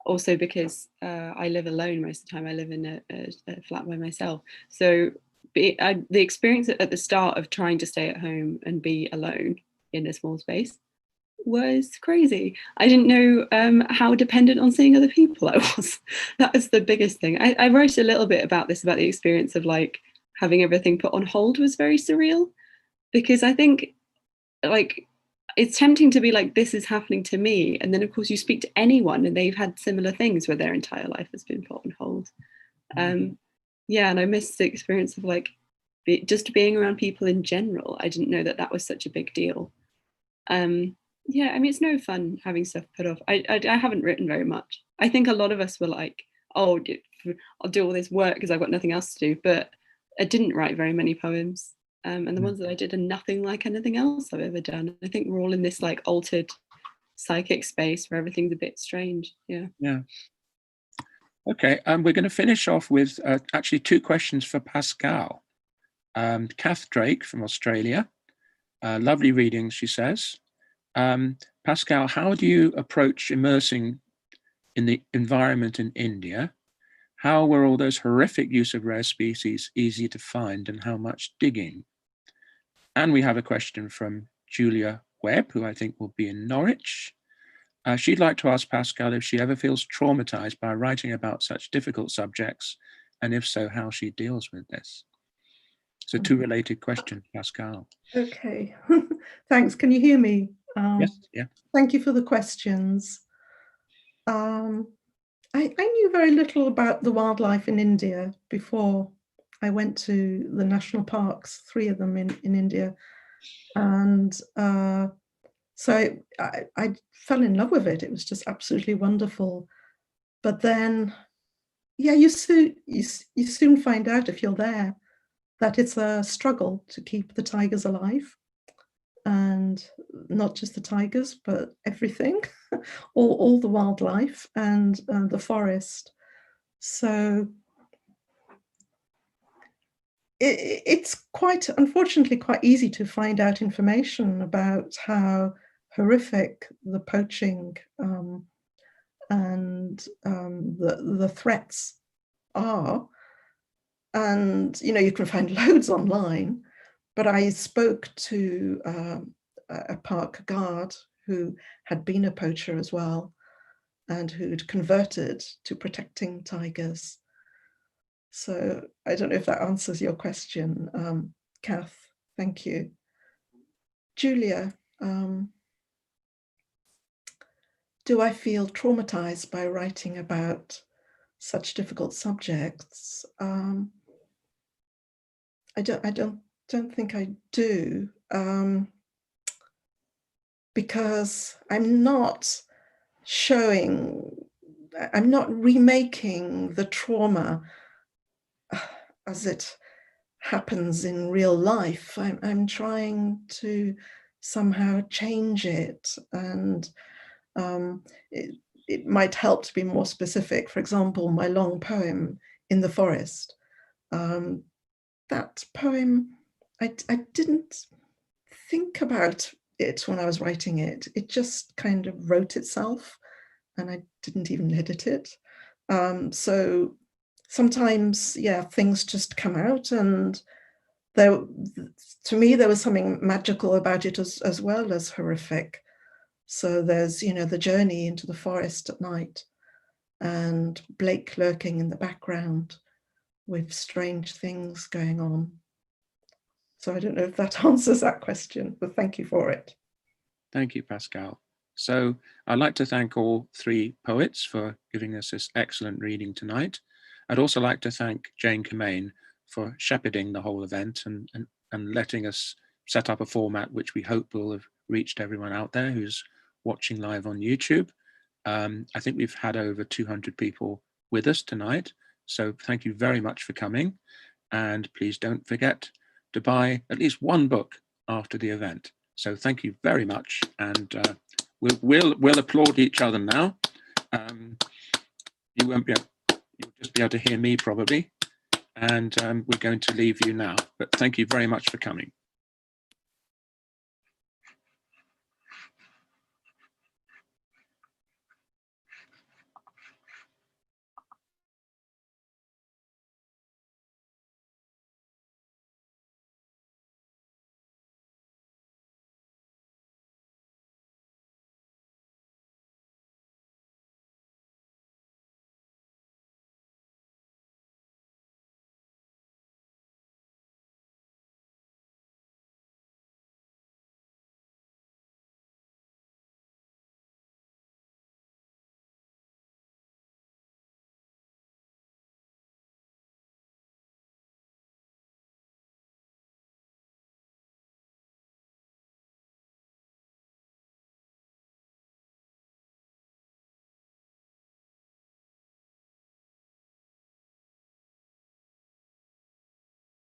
also because I live alone most of the time. I live in a flat by myself. So the experience at the start of trying to stay at home and be alone in a small space was crazy. I didn't know how dependent on seeing other people I was. That was the biggest thing. I wrote a little bit about this, about the experience of like having everything put on hold was very surreal, because I think like it's tempting to be like, this is happening to me, and then of course you speak to anyone and they've had similar things where their entire life has been put on hold. Yeah, and I missed the experience of like just being around people in general. I didn't know that that was such a big deal. Yeah, I mean, it's no fun having stuff put off. I haven't written very much. I think a lot of us were like, oh, I'll do all this work because I've got nothing else to do, but I didn't write very many poems. And the ones that I did are nothing like anything else I've ever done. I think we're all in this like altered psychic space where everything's a bit strange. Yeah. Yeah. Okay, we're going to finish off with actually 2 questions for Pascale. Kath Drake from Australia. Lovely reading, she says. Pascale, how do you approach immersing in the environment in India? How were all those horrific use of rare species easy to find, and how much digging? And we have a question from Julia Webb, who I think will be in Norwich. She'd like to ask Pascale if she ever feels traumatized by writing about such difficult subjects, and if so, how she deals with this. So 2 related questions, Pascale. Okay, thanks. Can you hear me? Yes, yeah. Thank you for the questions. I knew very little about the wildlife in India before I went to the national parks, 3 of them in India. And so I fell in love with it. It was just absolutely wonderful. But then, yeah, you soon find out if you're there that it's a struggle to keep the tigers alive. And not just the tigers, but everything, all the wildlife and the forest. So it's quite, unfortunately, quite easy to find out information about how horrific the poaching and the threats are. And, you know, you can find loads online. But I spoke to a park guard who had been a poacher as well and who'd converted to protecting tigers. So I don't know if that answers your question, Kath. Thank you. Julia, do I feel traumatized by writing about such difficult subjects? I don't think I do. because I'm not remaking the trauma as it happens in real life. I'm trying to somehow change it, and it might help to be more specific. For example, my long poem, In the Forest. That poem, I didn't think about it when I was writing it. It just kind of wrote itself, and I didn't even edit it. So sometimes, yeah, things just come out, and to me, there was something magical about it as well as horrific. So there's, the journey into the forest at night, and Blake lurking in the background with strange things going on. So I don't know if that answers that question, but thank you for it. Thank you, Pascale. So I'd like to thank all three poets for giving us this excellent reading tonight. I'd also like to thank Jane Kemain for shepherding the whole event and letting us set up a format which we hope will have reached everyone out there who's watching live on YouTube. I think we've had over 200 people with us tonight. So thank you very much for coming. And please don't forget to buy at least one book after the event. So thank you very much. And we'll applaud each other now. You'll just be able to hear me probably. And we're going to leave you now. But thank you very much for coming.